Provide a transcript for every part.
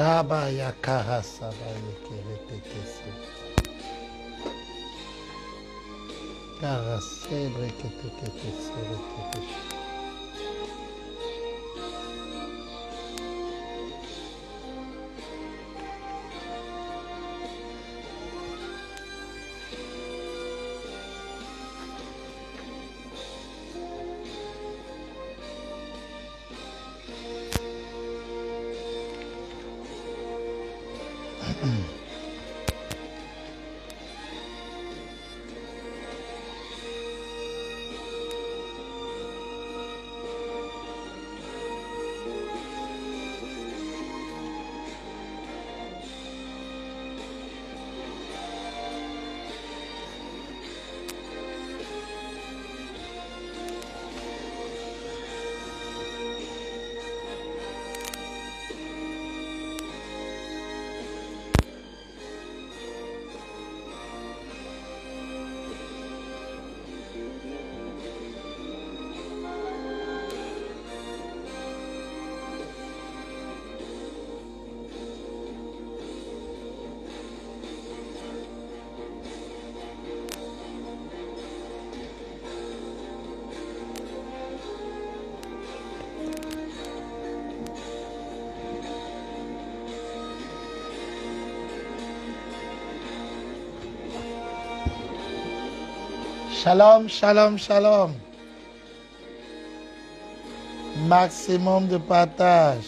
Shaba Yakaha Saba Yekeretekese. Karasebre Ketekese. Shalom, shalom, shalom. Maximum de partage.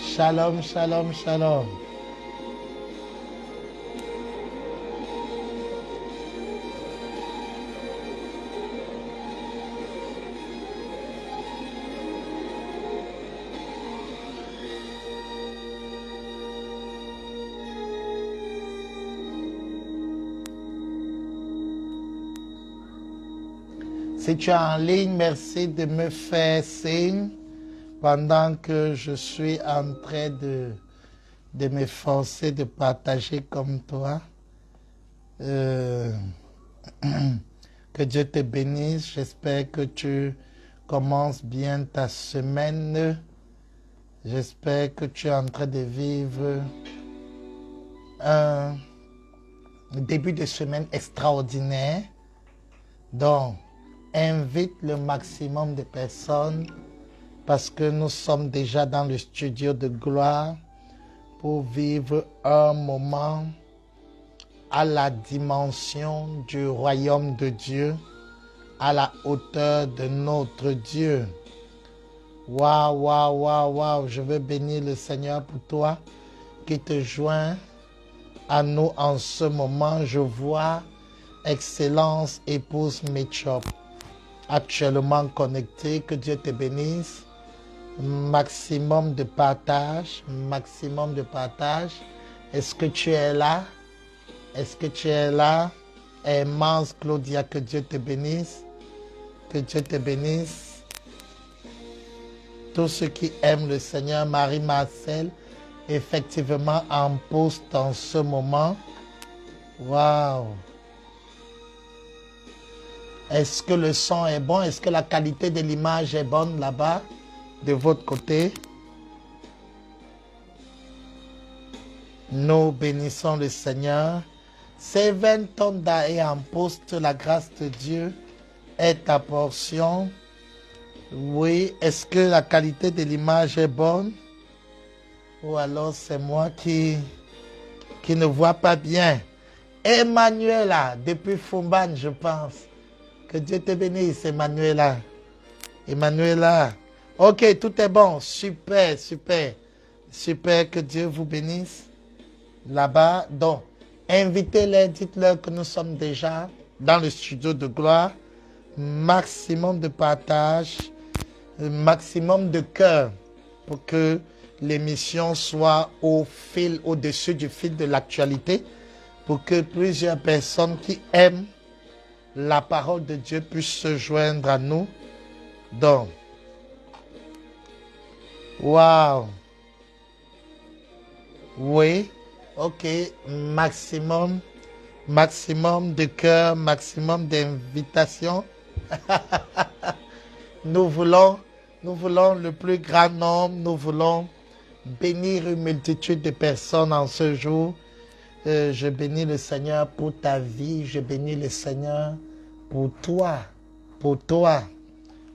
Shalom, shalom, shalom. Si tu es en ligne, merci de me faire signe pendant que je suis en train de m'efforcer de partager comme toi. Que Dieu te bénisse. J'espère que tu commences bien ta semaine. J'espère que tu es en train de vivre un début de semaine extraordinaire. Donc, invite le maximum de personnes parce que nous sommes déjà dans le studio de gloire pour vivre un moment à la dimension du royaume de Dieu, à la hauteur de notre Dieu. Waouh, waouh, waouh, waouh, je veux bénir le Seigneur pour toi qui te joint à nous en ce moment. Je vois Excellence épouse Mitchop actuellement connecté. Que Dieu te bénisse. Maximum de partage, maximum de partage. Est-ce que tu es là? Est-ce que tu es là? Immense Claudia, que Dieu te bénisse. Que Dieu te bénisse. Tous ceux qui aiment le Seigneur, Marie-Marcel, effectivement en poste en ce moment. Waouh! Est-ce que le son est bon? Est-ce que la qualité de l'image est bonne là-bas, de votre côté? Nous bénissons le Seigneur. Séven Tonda est en poste. La grâce de Dieu est ta portion. Oui, est-ce que la qualité de l'image est bonne? Ou alors c'est moi qui ne vois pas bien. Emmanuela, depuis Fumban, je pense. Que Dieu te bénisse, Emmanuela. Emmanuela. Ok, tout est bon. Super, super. Super, que Dieu vous bénisse. Là-bas, donc, invitez-les, dites-leur que nous sommes déjà dans le studio de gloire. Maximum de partage, maximum de cœur pour que l'émission soit au-dessus du fil de l'actualité, pour que plusieurs personnes qui aiment la parole de Dieu puisse se joindre à nous. Donc, waouh. Oui, ok, maximum de cœur, maximum d'invitation. Nous voulons Nous voulons le plus grand nombre. Nous voulons bénir une multitude de personnes en ce jour. Je bénis le Seigneur pour ta vie. Je bénis le Seigneur pour toi. Pour toi.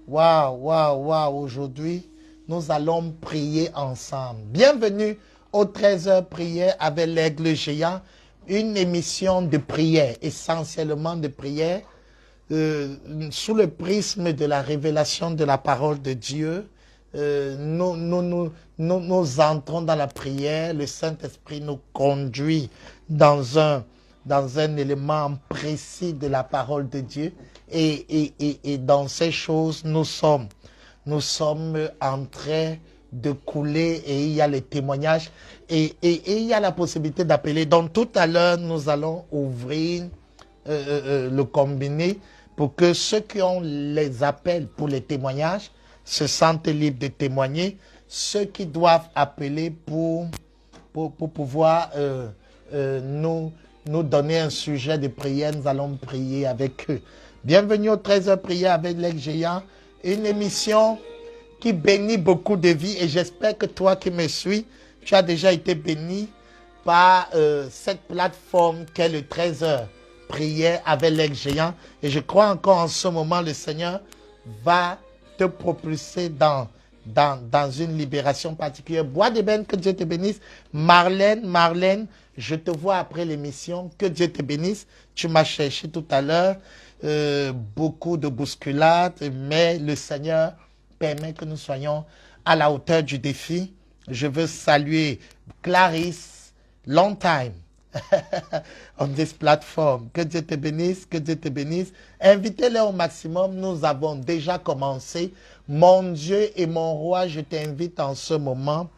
Waouh, waouh, waouh. Aujourd'hui, nous allons prier ensemble. Bienvenue au 13h prière avec l'Aigle Géant. Une émission de prière, essentiellement de prière, sous le prisme de la révélation de la parole de Dieu. Nous entrons dans la prière, le Saint-Esprit nous conduit dans un élément précis de la parole de Dieu et dans ces choses, nous sommes en train de couler et il y a les témoignages et il y a la possibilité d'appeler. Donc tout à l'heure, nous allons ouvrir le combiné pour que ceux qui ont les appels pour les témoignages se sentent libres de témoigner. Ceux qui doivent appeler pour pouvoir nous donner un sujet de prière, nous allons prier avec eux. Bienvenue au 13h prière avec l'Aigle Géant, une émission qui bénit beaucoup de vies et j'espère que toi qui me suis, tu as déjà été béni par cette plateforme qu'est le 13h prière avec l'Aigle Géant et je crois encore en ce moment le Seigneur va te propulser dans une libération particulière. Bois de Ben, que Dieu te bénisse. Marlène, je te vois après l'émission. Que Dieu te bénisse. Tu m'as cherché tout à l'heure. Beaucoup de bousculades, mais le Seigneur permet que nous soyons à la hauteur du défi. Je veux saluer Clarisse, long time. On this platform. Que Dieu te bénisse, que Dieu te bénisse. Invitez-les au maximum. Nous avons déjà commencé. Mon Dieu et mon roi, je t'invite en ce moment.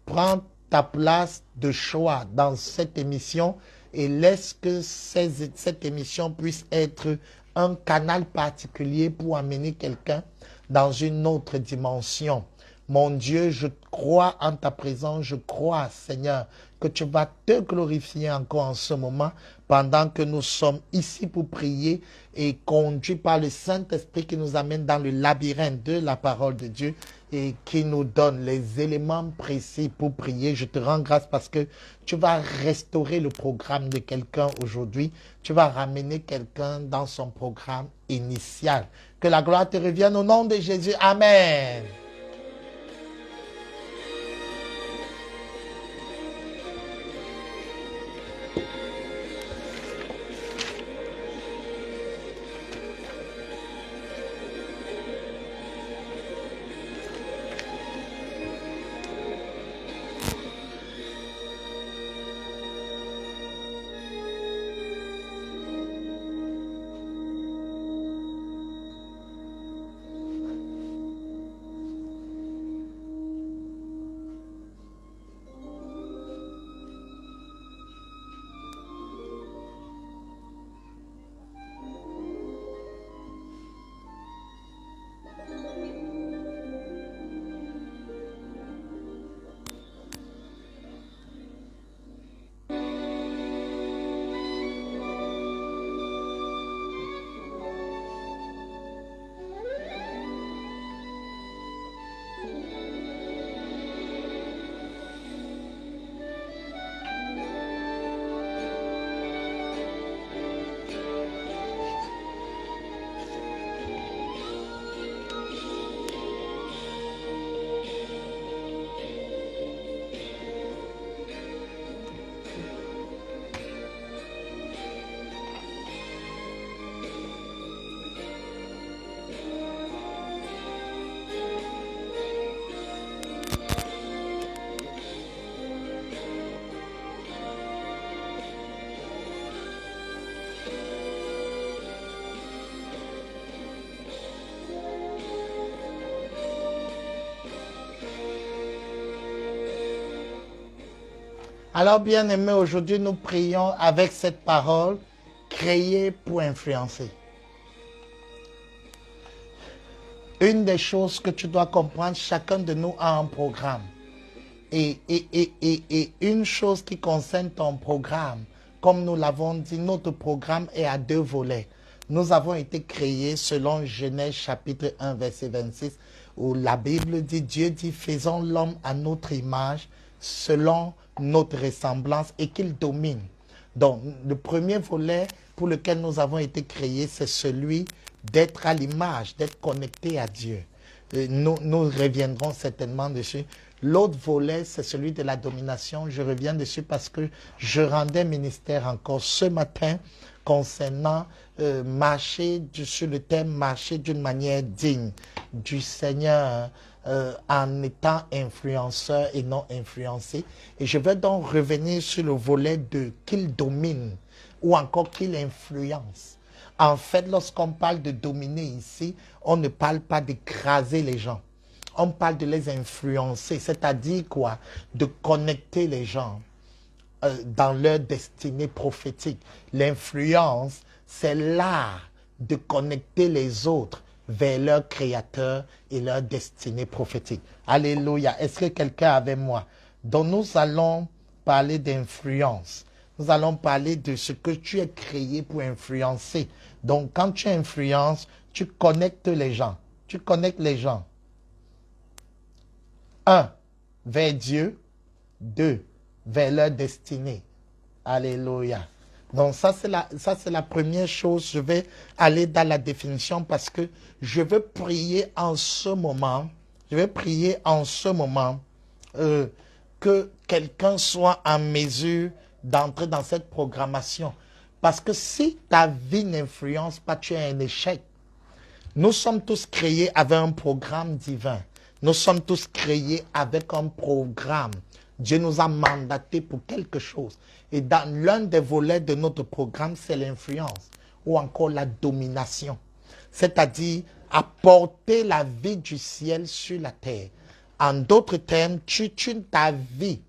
Prends ta place de choix dans cette émission et laisse que cette émission puisse être un canal particulier pour amener quelqu'un dans une autre dimension. Mon Dieu, je crois en ta présence, je crois, Seigneur, que tu vas te glorifier encore en ce moment pendant que nous sommes ici pour prier et conduits par le Saint-Esprit qui nous amène dans le labyrinthe de la parole de Dieu et qui nous donne les éléments précis pour prier. Je te rends grâce parce que tu vas restaurer le programme de quelqu'un aujourd'hui. Tu vas ramener quelqu'un dans son programme initial. Que la gloire te revienne au nom de Jésus. Amen. Alors, bien-aimés, aujourd'hui, nous prions avec cette parole, créer pour influencer. Une des choses que tu dois comprendre, chacun de nous a un programme. Et une chose qui concerne ton programme, comme nous l'avons dit, notre programme est à 2 volets. Nous avons été créés selon Genèse chapitre 1, verset 26, où la Bible dit, Dieu dit, faisons l'homme à notre image, selon notre ressemblance, et qu'il domine. Donc, le premier volet pour lequel nous avons été créés, c'est celui d'être à l'image, d'être connecté à Dieu. Nous reviendrons certainement dessus. L'autre volet, c'est celui de la domination. Je reviens dessus parce que je rendais ministère encore ce matin concernant marcher sur le thème marcher d'une manière digne du Seigneur en étant influenceur et non influencé. Et je vais donc revenir sur le volet de qu'il domine ou encore qu'il influence. En fait, lorsqu'on parle de dominer ici, on ne parle pas d'écraser les gens. On parle de les influencer, c'est-à-dire quoi? De connecter les gens dans leur destinée prophétique. L'influence, c'est l'art de connecter les autres vers leur créateur et leur destinée prophétique. Alléluia. Est-ce que quelqu'un est avec moi? Donc nous allons parler d'influence. Nous allons parler de ce que tu es créé pour influencer. Donc quand tu influences, tu connectes les gens. Tu connectes les gens. 1. Vers Dieu. 2. Vers leur destinée. Alléluia. Donc ça c'est la première chose. Je vais aller dans la définition parce que je veux prier en ce moment. Je vais prier en ce moment que quelqu'un soit en mesure d'entrer dans cette programmation. Parce que si ta vie n'influence pas, tu es un échec. Nous sommes tous créés avec un programme divin. Nous sommes tous créés avec un programme. Dieu nous a mandatés pour quelque chose. Et dans l'un des volets de notre programme, c'est l'influence ou encore la domination. C'est-à-dire apporter la vie du ciel sur la terre. En d'autres termes, ta vie,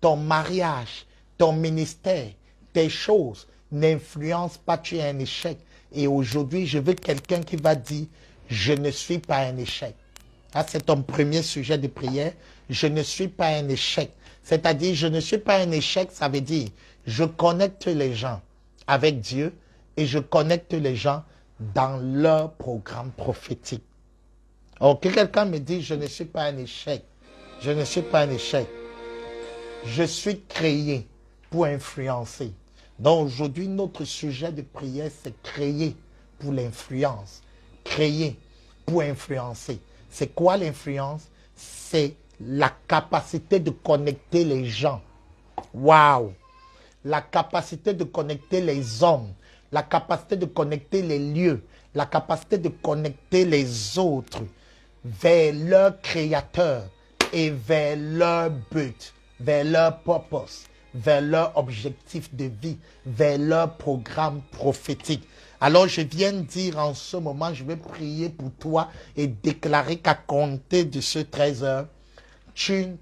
ton mariage, ton ministère, tes choses n'influencent pas, tu es un échec. Et aujourd'hui, je veux quelqu'un qui va dire, je ne suis pas un échec. Ah, c'est ton premier sujet de prière. Je ne suis pas un échec. C'est-à-dire, je ne suis pas un échec, ça veut dire, je connecte les gens avec Dieu et je connecte les gens dans leur programme prophétique. Alors, que quelqu'un me dit, je ne suis pas un échec. Je ne suis pas un échec. Je suis créé pour influencer. Donc, aujourd'hui, notre sujet de prière, c'est créer pour l'influence. Créer pour influencer. C'est quoi l'influence? C'est la capacité de connecter les gens. Waouh! La capacité de connecter les hommes, la capacité de connecter les lieux, la capacité de connecter les autres vers leur créateur et vers leur but, vers leur purpose, vers leur objectif de vie, vers leur programme prophétique. Alors je viens de dire en ce moment, je vais prier pour toi et déclarer qu'à compter de ce 13h,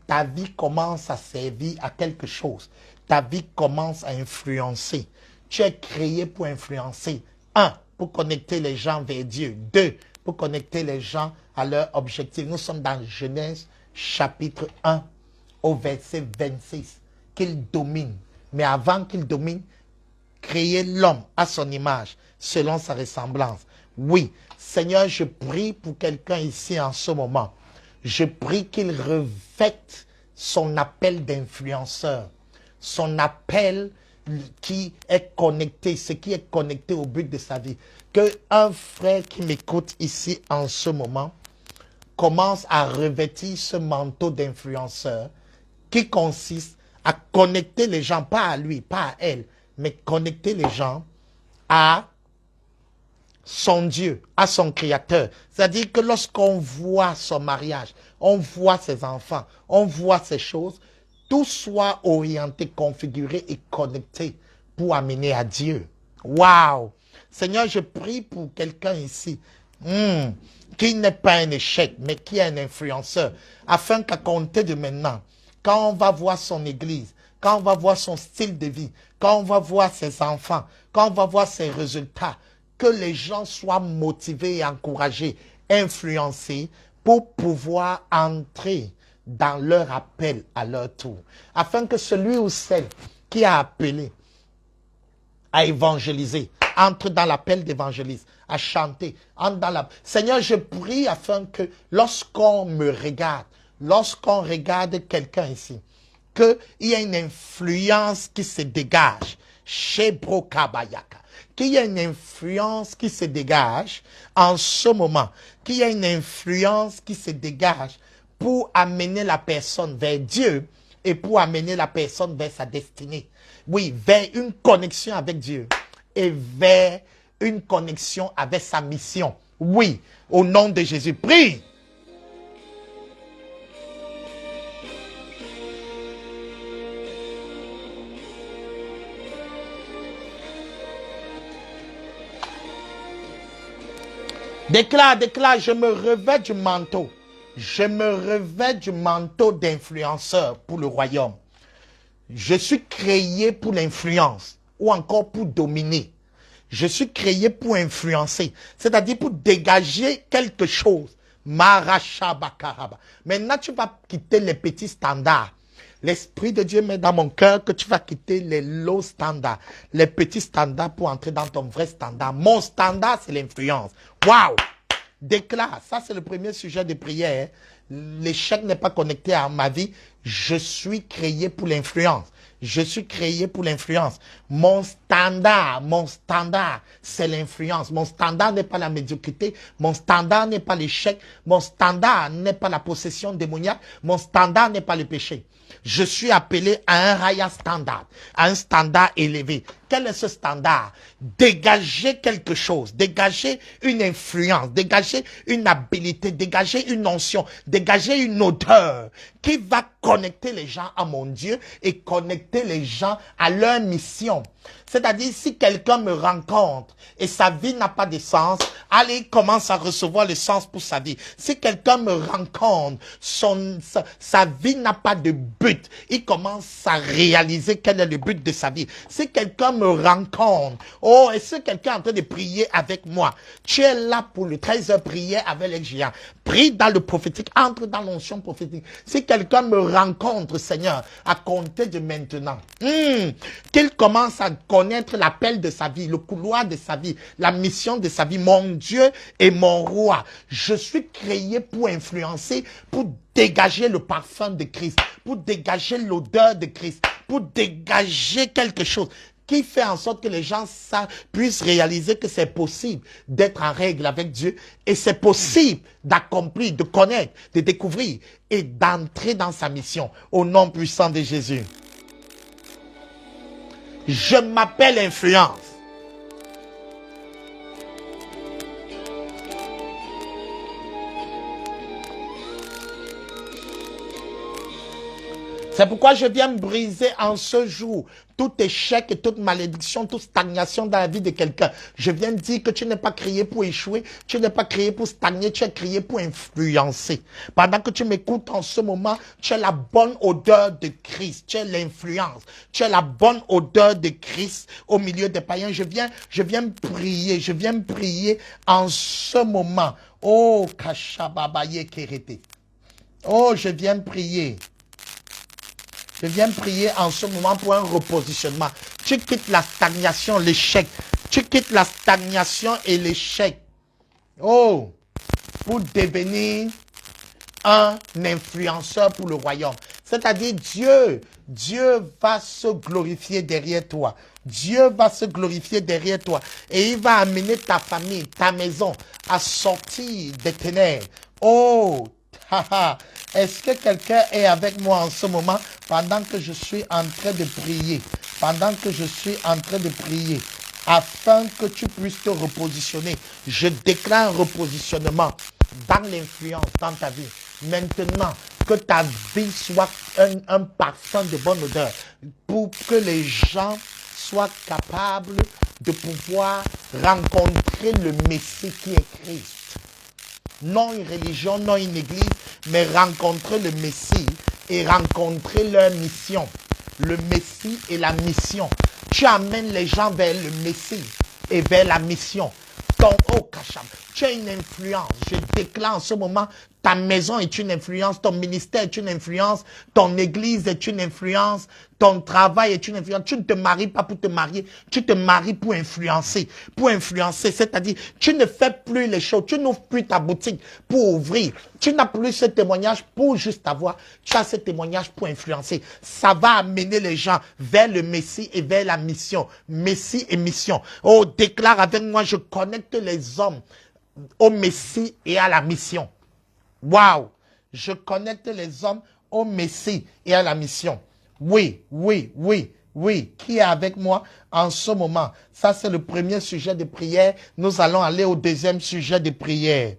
ta vie commence à servir à quelque chose. Ta vie commence à influencer. Tu es créé pour influencer. 1. Pour connecter les gens vers Dieu. 2. Pour connecter les gens à leur objectif. Nous sommes dans Genèse chapitre 1 au verset 26. Qu'il domine. Mais avant qu'il domine, créer l'homme à son image, selon sa ressemblance. Oui, Seigneur, je prie pour quelqu'un ici en ce moment. Je prie qu'il revête son appel d'influenceur, son appel qui est connecté, ce qui est connecté au but de sa vie. Que un frère qui m'écoute ici en ce moment commence à revêtir ce manteau d'influenceur qui consiste à connecter les gens, pas à lui, pas à elle, mais connecter les gens à son Dieu, à son Créateur. C'est-à-dire que lorsqu'on voit son mariage, on voit ses enfants, on voit ces choses, tout soit orienté, configuré et connecté pour amener à Dieu. Waouh! Seigneur, je prie pour quelqu'un ici qui n'est pas un échec, mais qui est un influenceur, afin qu'à compter de maintenant, quand on va voir son église, quand on va voir son style de vie, quand on va voir ses enfants, quand on va voir ses résultats, que les gens soient motivés et encouragés, influencés pour pouvoir entrer dans leur appel à leur tour. Afin que celui ou celle qui a appelé à évangéliser, entre dans l'appel d'évangéliste, à chanter. Entre dans la... Seigneur, je prie afin que lorsqu'on me regarde, lorsqu'on regarde quelqu'un ici, qu'il y ait une influence qui se dégage chez Brokabayaka, qu'il y ait une influence qui se dégage en ce moment, qu'il y ait une influence qui se dégage pour amener la personne vers Dieu et pour amener la personne vers sa destinée. Oui, vers une connexion avec Dieu et vers une connexion avec sa mission. Oui, au nom de Jésus, prie. Déclare, je me revêt du manteau. Je me revêt du manteau d'influenceur pour le royaume. Je suis créé pour l'influence ou encore pour dominer. Je suis créé pour influencer, c'est-à-dire pour dégager quelque chose. Marashabakaraba. Maintenant, tu vas quitter les petits standards. L'Esprit de Dieu met dans mon cœur que tu vas quitter les low standards, les petits standards pour entrer dans ton vrai standard. Mon standard, c'est l'influence. Waouh! Déclare, ça c'est le premier sujet de prière. L'échec n'est pas connecté à ma vie. Je suis créé pour l'influence. Je suis créé pour l'influence. Mon standard, c'est l'influence. Mon standard n'est pas la médiocrité. Mon standard n'est pas l'échec. Mon standard n'est pas la possession démoniaque. Mon standard n'est pas le péché. Je suis appelé à un raya standard, à un standard élevé. Quel est ce standard? Dégager quelque chose, dégager une influence, dégager une habilité, dégager une onction, dégager une odeur qui va connecter les gens à mon Dieu et connecter les gens à leur mission. C'est-à-dire, si quelqu'un me rencontre et sa vie n'a pas de sens, allez, il commence à recevoir le sens pour sa vie. Si quelqu'un me rencontre, sa vie n'a pas de but, il commence à réaliser quel est le but de sa vie. Si quelqu'un me rencontre, oh, est-ce que quelqu'un est en train de prier avec moi? Tu es là pour le 13h prier avec les géants. Prie dans le prophétique, entre dans l'onction prophétique. Si quelqu'un me rencontre, Seigneur, à compter de maintenant, qu'il commence à connaître l'appel de sa vie, le couloir de sa vie, la mission de sa vie, mon Dieu et mon roi. Je suis créé pour influencer, pour dégager le parfum de Christ, pour dégager l'odeur de Christ, pour dégager quelque chose qui fait en sorte que les gens puissent réaliser que c'est possible d'être en règle avec Dieu et c'est possible d'accomplir, de connaître, de découvrir et d'entrer dans sa mission au nom puissant de Jésus. Je m'appelle influence. C'est pourquoi je viens briser en ce jour tout échec et toute malédiction, toute stagnation dans la vie de quelqu'un. Je viens dire que tu n'es pas créé pour échouer, tu n'es pas créé pour stagner, tu es créé pour influencer. Pendant que tu m'écoutes en ce moment, tu as la bonne odeur de Christ, tu as l'influence, tu as la bonne odeur de Christ au milieu des païens. Je viens prier en ce moment. Oh, Kashababaye Kerete. Oh, je viens prier. Je viens prier en ce moment pour un repositionnement. Tu quittes la stagnation, l'échec. Tu quittes la stagnation et l'échec. Oh, pour devenir un influenceur pour le royaume. C'est-à-dire Dieu va se glorifier derrière toi. Dieu va se glorifier derrière toi. Et il va amener ta famille, ta maison à sortir des ténèbres. Oh, est-ce que quelqu'un est avec moi en ce moment pendant que je suis en train de prier? Pendant que je suis en train de prier, afin que tu puisses te repositionner. Je déclare un repositionnement dans l'influence, dans ta vie. Maintenant, que ta vie soit un parfum de bonne odeur pour que les gens soient capables de pouvoir rencontrer le Messie qui est Christ. Non une religion, non une église, mais rencontrer le Messie et rencontrer leur mission. Le Messie et la mission. Tu amènes les gens vers le Messie et vers la mission. Donc, oh Kacham, tu as une influence. Je déclare en ce moment, ta maison est une influence, ton ministère est une influence, ton église est une influence, ton travail est une influence. Tu ne te maries pas pour te marier, tu te maries pour influencer. Pour influencer, c'est-à-dire, tu ne fais plus les choses, tu n'ouvres plus ta boutique pour ouvrir. Tu n'as plus ce témoignage pour juste avoir, tu as ce témoignage pour influencer. Ça va amener les gens vers le Messie et vers la mission. Messie et mission. Oh, déclare avec moi, je connecte les hommes au Messie et à la mission. Waouh! Je connecte les hommes au Messie et à la mission. Oui, oui, oui, oui. Qui est avec moi en ce moment? Ça, c'est le premier sujet de prière. Nous allons aller au deuxième sujet de prière.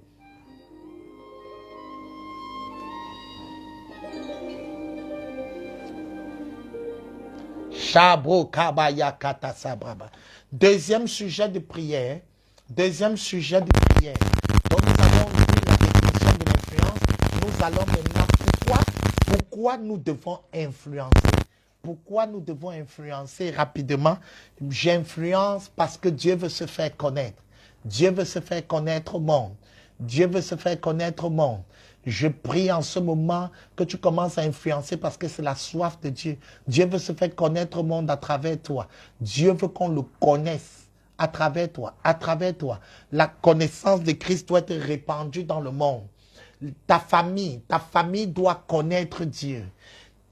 Chabro kabaya kata sabraba. Deuxième sujet de prière. Deuxième sujet de prière. Donc, nous allons voir la définition de l'influence. Nous allons maintenant, pourquoi nous devons influencer? Pourquoi nous devons influencer rapidement? J'influence parce que Dieu veut se faire connaître. Dieu veut se faire connaître au monde. Dieu veut se faire connaître au monde. Je prie en ce moment que tu commences à influencer parce que c'est la soif de Dieu. Dieu veut se faire connaître au monde à travers toi. Dieu veut qu'on le connaisse à travers toi, à travers toi. La connaissance de Christ doit être répandue dans le monde. Ta famille doit connaître Dieu.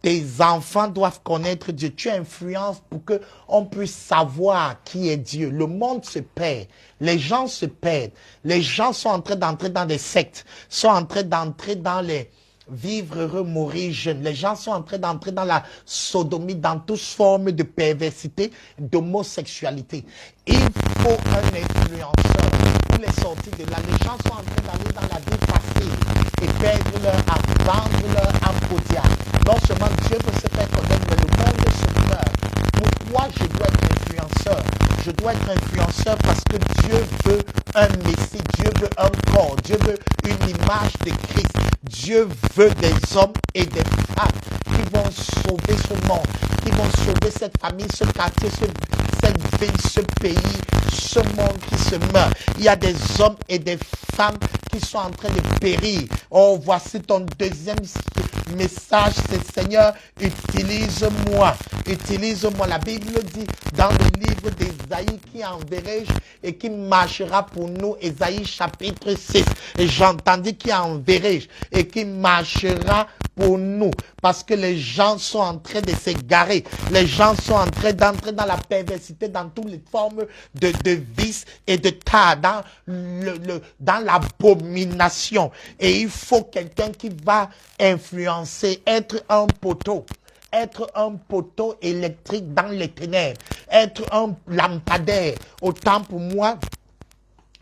Tes enfants doivent connaître Dieu. Tu influences pour qu'on puisse savoir qui est Dieu. Le monde se perd. Les gens se perdent. Les gens sont en train d'entrer dans des sectes, sont en train d'entrer dans les vivre heureux, mourir jeune. Les gens sont en train d'entrer dans la sodomie, dans toute forme de perversité, d'homosexualité. Il faut un influenceur pour les sortir de là. Les gens sont en train d'aller dans la vie facile et perdre leur âme, vendre leur âme au diable. Non seulement Dieu veut se faire connaître, mais le monde se meurt. Pourquoi je dois être influenceur? Je dois être influenceur parce que Dieu veut un Messie, Dieu veut un corps, Dieu veut une image de Christ. Dieu veut des hommes et des femmes qui vont sauver ce monde, qui vont sauver cette famille, ce quartier, cette ville, ce pays, ce monde qui se meurt. Il y a des hommes et des femmes qui sont en train de périr. Oh, voici ton deuxième message, c'est Seigneur, utilise-moi. Utilise-moi. La Bible dit dans le livre d'Ésaïe, qui enverrai-je et qui marchera pour nous. Ésaïe chapitre 6. Et j'entendis qui enverrai-je et qui marchera pour nous. Parce que les gens sont en train de s'égarer. Les gens sont en train d'entrer dans la perversité, dans toutes les formes de vice et de tas, dans l'abomination. Et il faut quelqu'un qui va influencer, être un poteau. Être un poteau électrique dans les ténèbres. Être un lampadaire. Autant pour moi,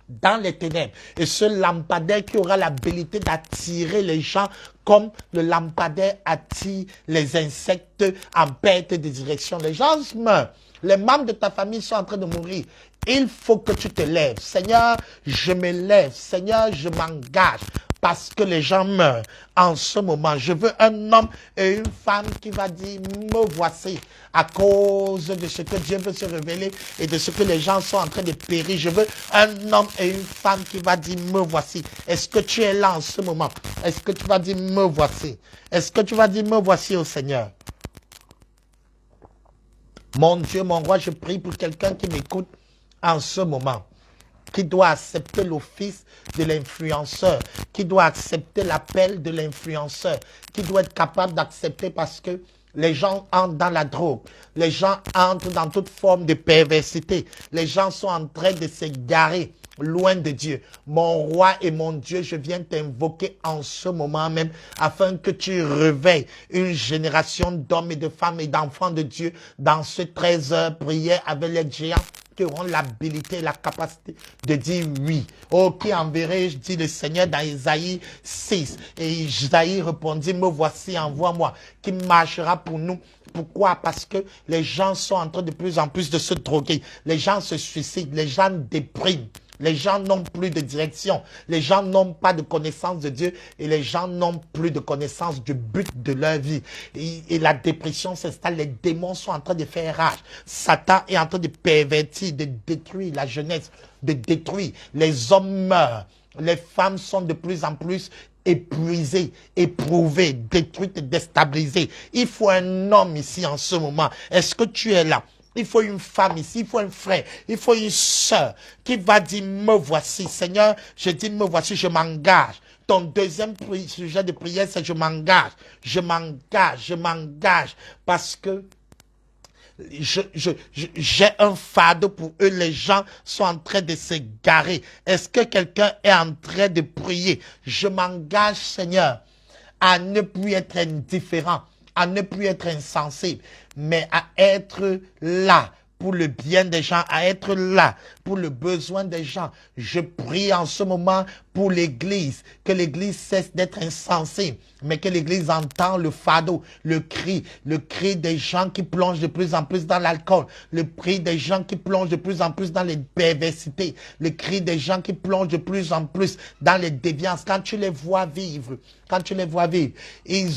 dans les ténèbres. Et ce lampadaire qui aura l'habilité d'attirer les gens comme le lampadaire attire les insectes en perte de direction. Les gens meurent. Les membres de ta famille sont en train de mourir. Il faut que tu te lèves. Seigneur, je me lève. Seigneur, je m'engage. Parce que les gens meurent en ce moment. Je veux un homme et une femme qui va dire, me voici, à cause de ce que Dieu veut se révéler et de ce que les gens sont en train de périr. Je veux un homme et une femme qui va dire, me voici. Est-ce que tu es là en ce moment? Est-ce que tu vas dire, me voici? Est-ce que tu vas dire, me voici au Seigneur? Mon Dieu, mon roi, je prie pour quelqu'un qui m'écoute en ce moment, qui doit accepter l'office de l'influenceur, qui doit accepter l'appel de l'influenceur, qui doit être capable d'accepter parce que les gens entrent dans la drogue, les gens entrent dans toute forme de perversité, les gens sont en train de s'égarer loin de Dieu. Mon roi et mon Dieu, je viens t'invoquer en ce moment même afin que tu réveilles une génération d'hommes et de femmes et d'enfants de Dieu dans ce 13 heures prière avec les géants qui auront l'habilité et la capacité de dire oui. Oh, qui enverrai-je, dit le Seigneur dans Ésaïe 6. Et Isaïe répondit, me voici, envoie-moi, qui marchera pour nous. Pourquoi? Parce que les gens sont en train de plus en plus de se droguer. Les gens se suicident, les gens dépriment. Les gens n'ont plus de direction. Les gens n'ont pas de connaissance de Dieu et les gens n'ont plus de connaissance du but de leur vie. Et la dépression s'installe. Les démons sont en train de faire rage. Satan est en train de pervertir, de détruire la jeunesse, de détruire. Les hommes meurent. Les femmes sont de plus en plus épuisées, éprouvées, détruites, déstabilisées. Il faut un homme ici en ce moment. Est-ce que tu es là? Il faut une femme ici, il faut un frère, il faut une sœur qui va dire, me voici. Seigneur, je dis, me voici, je m'engage. Ton deuxième sujet de prière, c'est je m'engage. Je m'engage, je m'engage. Parce que j'ai un fardeau pour eux. Les gens sont en train de se garer. Est-ce que quelqu'un est en train de prier? Je m'engage, Seigneur, à ne plus être indifférent, à ne plus être insensible, mais à être là pour le bien des gens, à être là pour le besoin des gens. Je prie en ce moment pour l'Église, que l'Église cesse d'être insensible, mais que l'Église entend le fardeau, le cri des gens qui plongent de plus en plus dans l'alcool, le cri des gens qui plongent de plus en plus dans les perversités, le cri des gens qui plongent de plus en plus dans les déviances. Quand tu les vois vivre, ils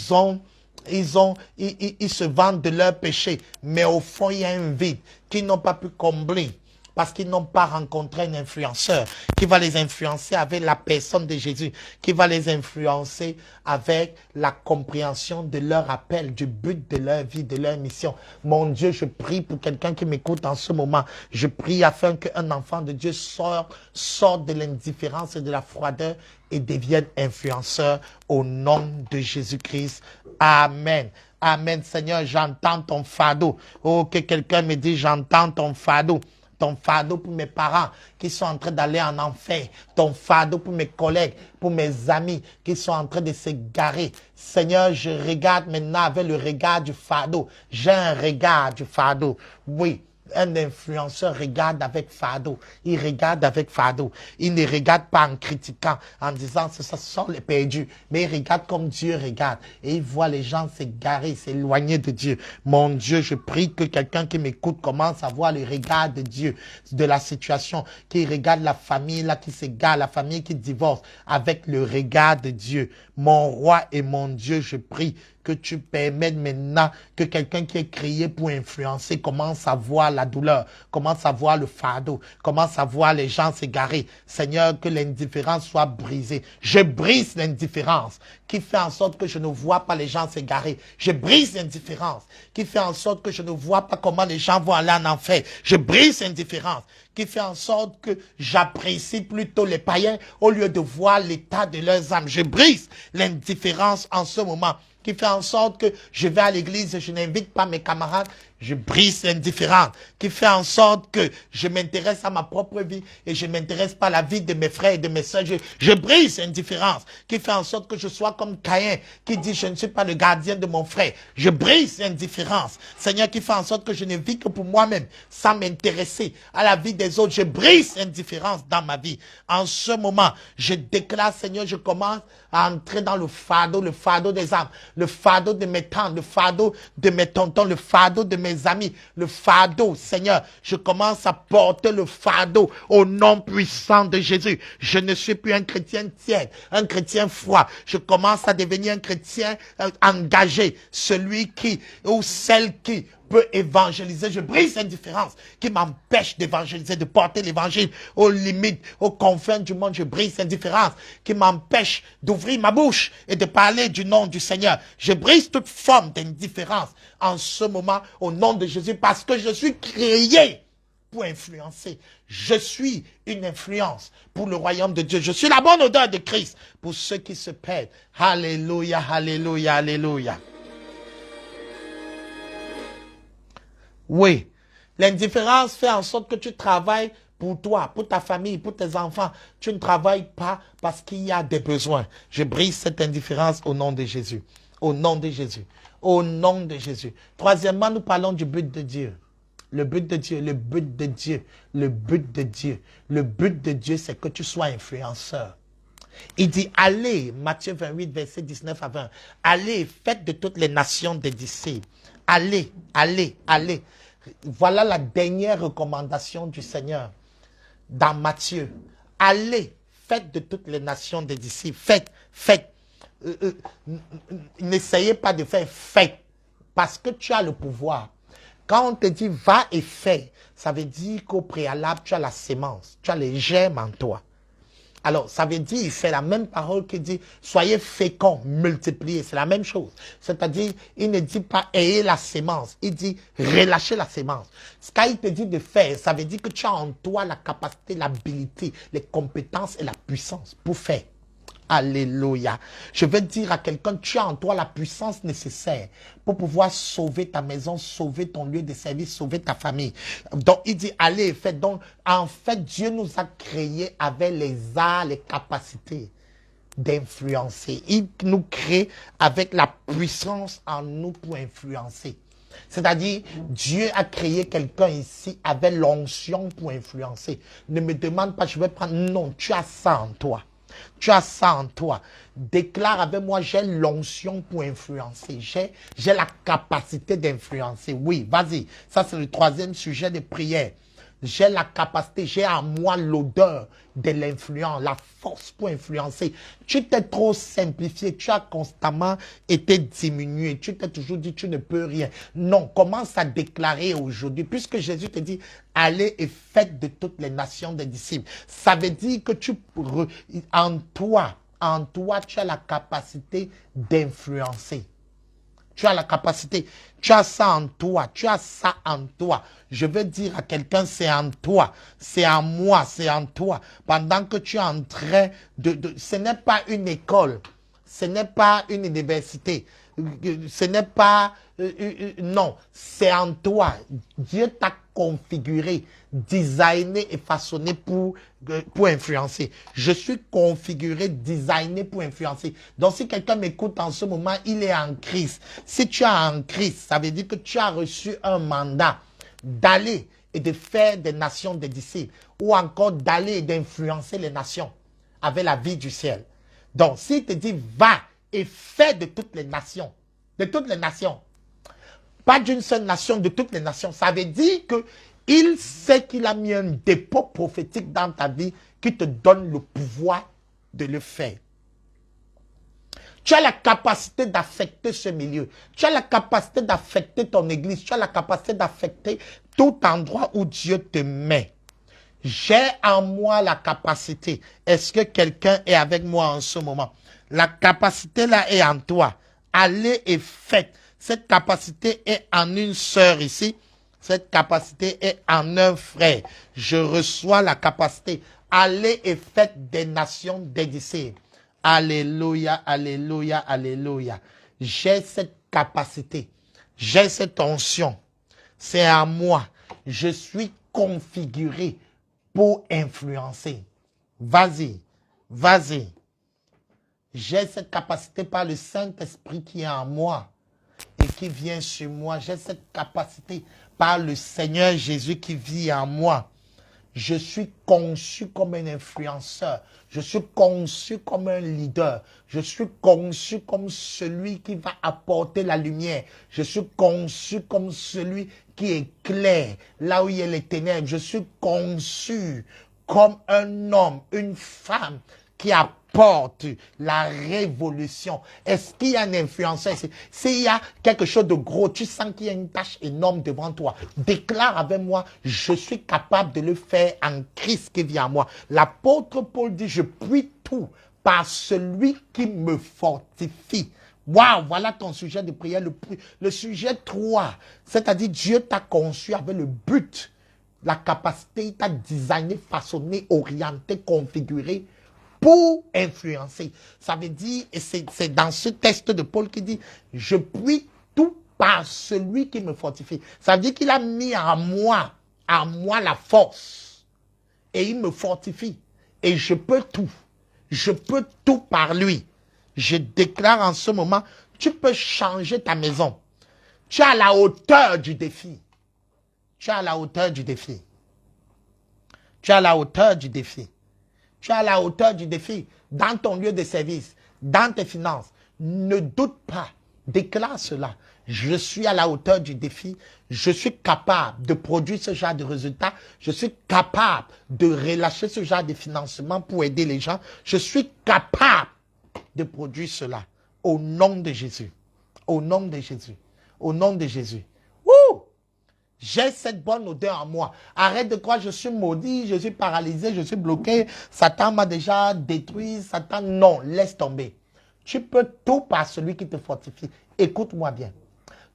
se vantent de leur péché, mais au fond, il y a un vide qu'ils n'ont pas pu combler parce qu'ils n'ont pas rencontré un influenceur qui va les influencer avec la personne de Jésus, qui va les influencer avec la compréhension de leur appel, du but de leur vie, de leur mission. Mon Dieu, je prie pour quelqu'un qui m'écoute en ce moment. Je prie afin qu'un enfant de Dieu sorte de l'indifférence et de la froideur et devienne influenceur au nom de Jésus-Christ. Amen. Amen, Seigneur, j'entends ton fardeau. Oh, que quelqu'un me dise, j'entends ton fardeau. Ton fardeau pour mes parents qui sont en train d'aller en enfer. Ton fardeau pour mes collègues, pour mes amis qui sont en train de se garer. Seigneur, je regarde maintenant avec le regard du fardeau. J'ai un regard du fardeau. Oui. Un influenceur regarde avec fardeau. Il regarde avec fardeau. Il ne regarde pas en critiquant, en disant ce sont les perdus. Mais il regarde comme Dieu regarde. Et il voit les gens s'égarer, s'éloigner de Dieu. Mon Dieu, je prie que quelqu'un qui m'écoute commence à voir le regard de Dieu, de la situation, qui regarde la famille là qui s'égare, la famille qui divorce, avec le regard de Dieu. Mon roi et mon Dieu, je prie que tu permettes maintenant que quelqu'un qui est crié pour influencer commence à voir la douleur, commence à voir le fardeau, commence à voir les gens s'égarer. Seigneur, que l'indifférence soit brisée. Je brise l'indifférence qui fait en sorte que je ne vois pas les gens s'égarer. Je brise l'indifférence qui fait en sorte que je ne vois pas comment les gens vont aller en enfer. Je brise l'indifférence qui fait en sorte que j'apprécie plutôt les païens au lieu de voir l'état de leurs âmes. Je brise l'indifférence en ce moment qui fait en sorte que je vais à l'église et je n'invite pas mes camarades. Je brise l'indifférence qui fait en sorte que je m'intéresse à ma propre vie et je m'intéresse pas à la vie de mes frères et de mes soeurs. Je brise l'indifférence qui fait en sorte que je sois comme Caïn qui dit je ne suis pas le gardien de mon frère. Je brise l'indifférence, Seigneur, qui fait en sorte que je ne vis que pour moi-même sans m'intéresser à la vie des autres. Je brise l'indifférence dans ma vie. En ce moment, je déclare, Seigneur, je commence à entrer dans le fardeau des âmes, le fardeau de mes tantes, le fardeau de mes tontons, le fardeau de mes amis, le fardeau, Seigneur. Je commence à porter le fardeau au nom puissant de Jésus. Je ne suis plus un chrétien tiède, un chrétien froid. Je commence à devenir un chrétien engagé, celui qui ou celle qui peut évangéliser. Je brise l'indifférence qui m'empêche d'évangéliser, de porter l'évangile aux limites, aux confins du monde. Je brise l'indifférence qui m'empêche d'ouvrir ma bouche et de parler du nom du Seigneur. Je brise toute forme d'indifférence en ce moment au nom de Jésus parce que je suis créé pour influencer. Je suis une influence pour le royaume de Dieu. Je suis la bonne odeur de Christ pour ceux qui se perdent. Alléluia, alléluia, alléluia. Oui, l'indifférence fait en sorte que tu travailles pour toi, pour ta famille, pour tes enfants. Tu ne travailles pas parce qu'il y a des besoins. Je brise cette indifférence au nom de Jésus. Au nom de Jésus. Au nom de Jésus. Troisièmement, nous parlons du but de Dieu. Le but de Dieu, le but de Dieu, le but de Dieu. Le but de Dieu, c'est que tu sois influenceur. Il dit, allez, Matthieu 28, verset 19 à 20. Allez, faites de toutes les nations des disciples. Allez, allez, allez. Voilà la dernière recommandation du Seigneur dans Matthieu. Allez, faites de toutes les nations des disciples. Faites. N'essayez pas de faire, faites. Parce que tu as le pouvoir. Quand on te dit va et fais, ça veut dire qu'au préalable, tu as la sémence, tu as les germes en toi. Alors, ça veut dire, c'est la même parole qui dit, soyez féconds, multipliez. C'est la même chose. C'est-à-dire, il ne dit pas, ayez la sémence. Il dit, relâchez la sémence. Ce qu'il te dit de faire, ça veut dire que tu as en toi la capacité, l'habilité, les compétences et la puissance pour faire. Alléluia. Je vais dire à quelqu'un, tu as en toi la puissance nécessaire pour pouvoir sauver ta maison, sauver ton lieu de service, sauver ta famille. Donc, il dit, allez et faites. Donc, en fait, Dieu nous a créés avec les arts, les capacités d'influencer. Il nous crée avec la puissance en nous pour influencer. C'est-à-dire, Dieu a créé quelqu'un ici avec l'onction pour influencer. Ne me demande pas, je vais prendre, non, tu as ça en toi. Tu as ça en toi. Déclare avec moi, j'ai l'onction pour influencer. J'ai la capacité d'influencer. Oui, vas-y. Ça, c'est le troisième sujet de prière. J'ai la capacité, j'ai en moi l'odeur de l'influence, la force pour influencer. Tu t'es trop simplifié, tu as constamment été diminué. Tu t'es toujours dit, tu ne peux rien. Non, commence à déclarer aujourd'hui, puisque Jésus te dit, allez et faites de toutes les nations des disciples. Ça veut dire que en toi, tu as la capacité d'influencer. Tu as la capacité, tu as ça en toi, tu as ça en toi. Je veux dire à quelqu'un, c'est en toi, c'est en moi, c'est en toi. Pendant que tu es en train ce n'est pas une école, ce n'est pas une université, ce n'est pas, non, c'est en toi. Dieu t'a configuré, designé et façonné pour influencer. Je suis configuré, designé pour influencer. Donc, si quelqu'un m'écoute en ce moment, il est en Christ. Si tu es en Christ, ça veut dire que tu as reçu un mandat d'aller et de faire des nations des disciples, ou encore d'aller et d'influencer les nations avec la vie du ciel. Donc, s'il te dit, va et fais de toutes les nations, pas d'une seule nation, de toutes les nations. Ça veut dire que il sait qu'il a mis un dépôt prophétique dans ta vie qui te donne le pouvoir de le faire. Tu as la capacité d'affecter ce milieu. Tu as la capacité d'affecter ton église. Tu as la capacité d'affecter tout endroit où Dieu te met. J'ai en moi la capacité. Est-ce que quelqu'un est avec moi en ce moment? La capacité là est en toi. Allez et faites. Cette capacité est en une sœur ici. Cette capacité est en un frère. Je reçois la capacité. Allez et faites des nations des disciples. Alléluia, alléluia, alléluia. J'ai cette capacité. J'ai cette onction. C'est à moi. Je suis configuré pour influencer. Vas-y, vas-y. J'ai cette capacité par le Saint-Esprit qui est en moi et qui vient sur moi. J'ai cette capacité par le Seigneur Jésus qui vit en moi. Je suis conçu comme un influenceur. Je suis conçu comme un leader. Je suis conçu comme celui qui va apporter la lumière. Je suis conçu comme celui qui éclaire là où il y a les ténèbres. Je suis conçu comme un homme, une femme qui apporte la révolution. Est-ce qu'il y a un influenceur ici? S'il y a quelque chose de gros, tu sens qu'il y a une tâche énorme devant toi, déclare avec moi, je suis capable de le faire en Christ qui vit en moi. L'apôtre Paul dit, je puis tout par celui qui me fortifie. Waouh, voilà ton sujet de prière. Le sujet 3, c'est-à-dire Dieu t'a conçu avec le but, la capacité, il t'a designé, façonné, orienté, configuré pour influencer. Ça veut dire, et c'est dans ce texte de Paul qui dit, je puis tout par celui qui me fortifie. Ça veut dire qu'il a mis en moi la force. Et il me fortifie. Et je peux tout. Je peux tout par lui. Je déclare en ce moment, tu peux changer ta maison. Tu es à la hauteur du défi. Tu es à la hauteur du défi. Tu es à la hauteur du défi. Tu es à la hauteur du défi dans ton lieu de service, dans tes finances. Ne doute pas. Déclare cela. Je suis à la hauteur du défi. Je suis capable de produire ce genre de résultats. Je suis capable de relâcher ce genre de financement pour aider les gens. Je suis capable de produire cela. Au nom de Jésus. Au nom de Jésus. Au nom de Jésus. Wouh! J'ai cette bonne odeur en moi. Arrête de croire, je suis maudit, je suis paralysé, je suis bloqué. Satan m'a déjà détruit. Satan, non, laisse tomber. Tu peux tout par celui qui te fortifie. Écoute-moi bien.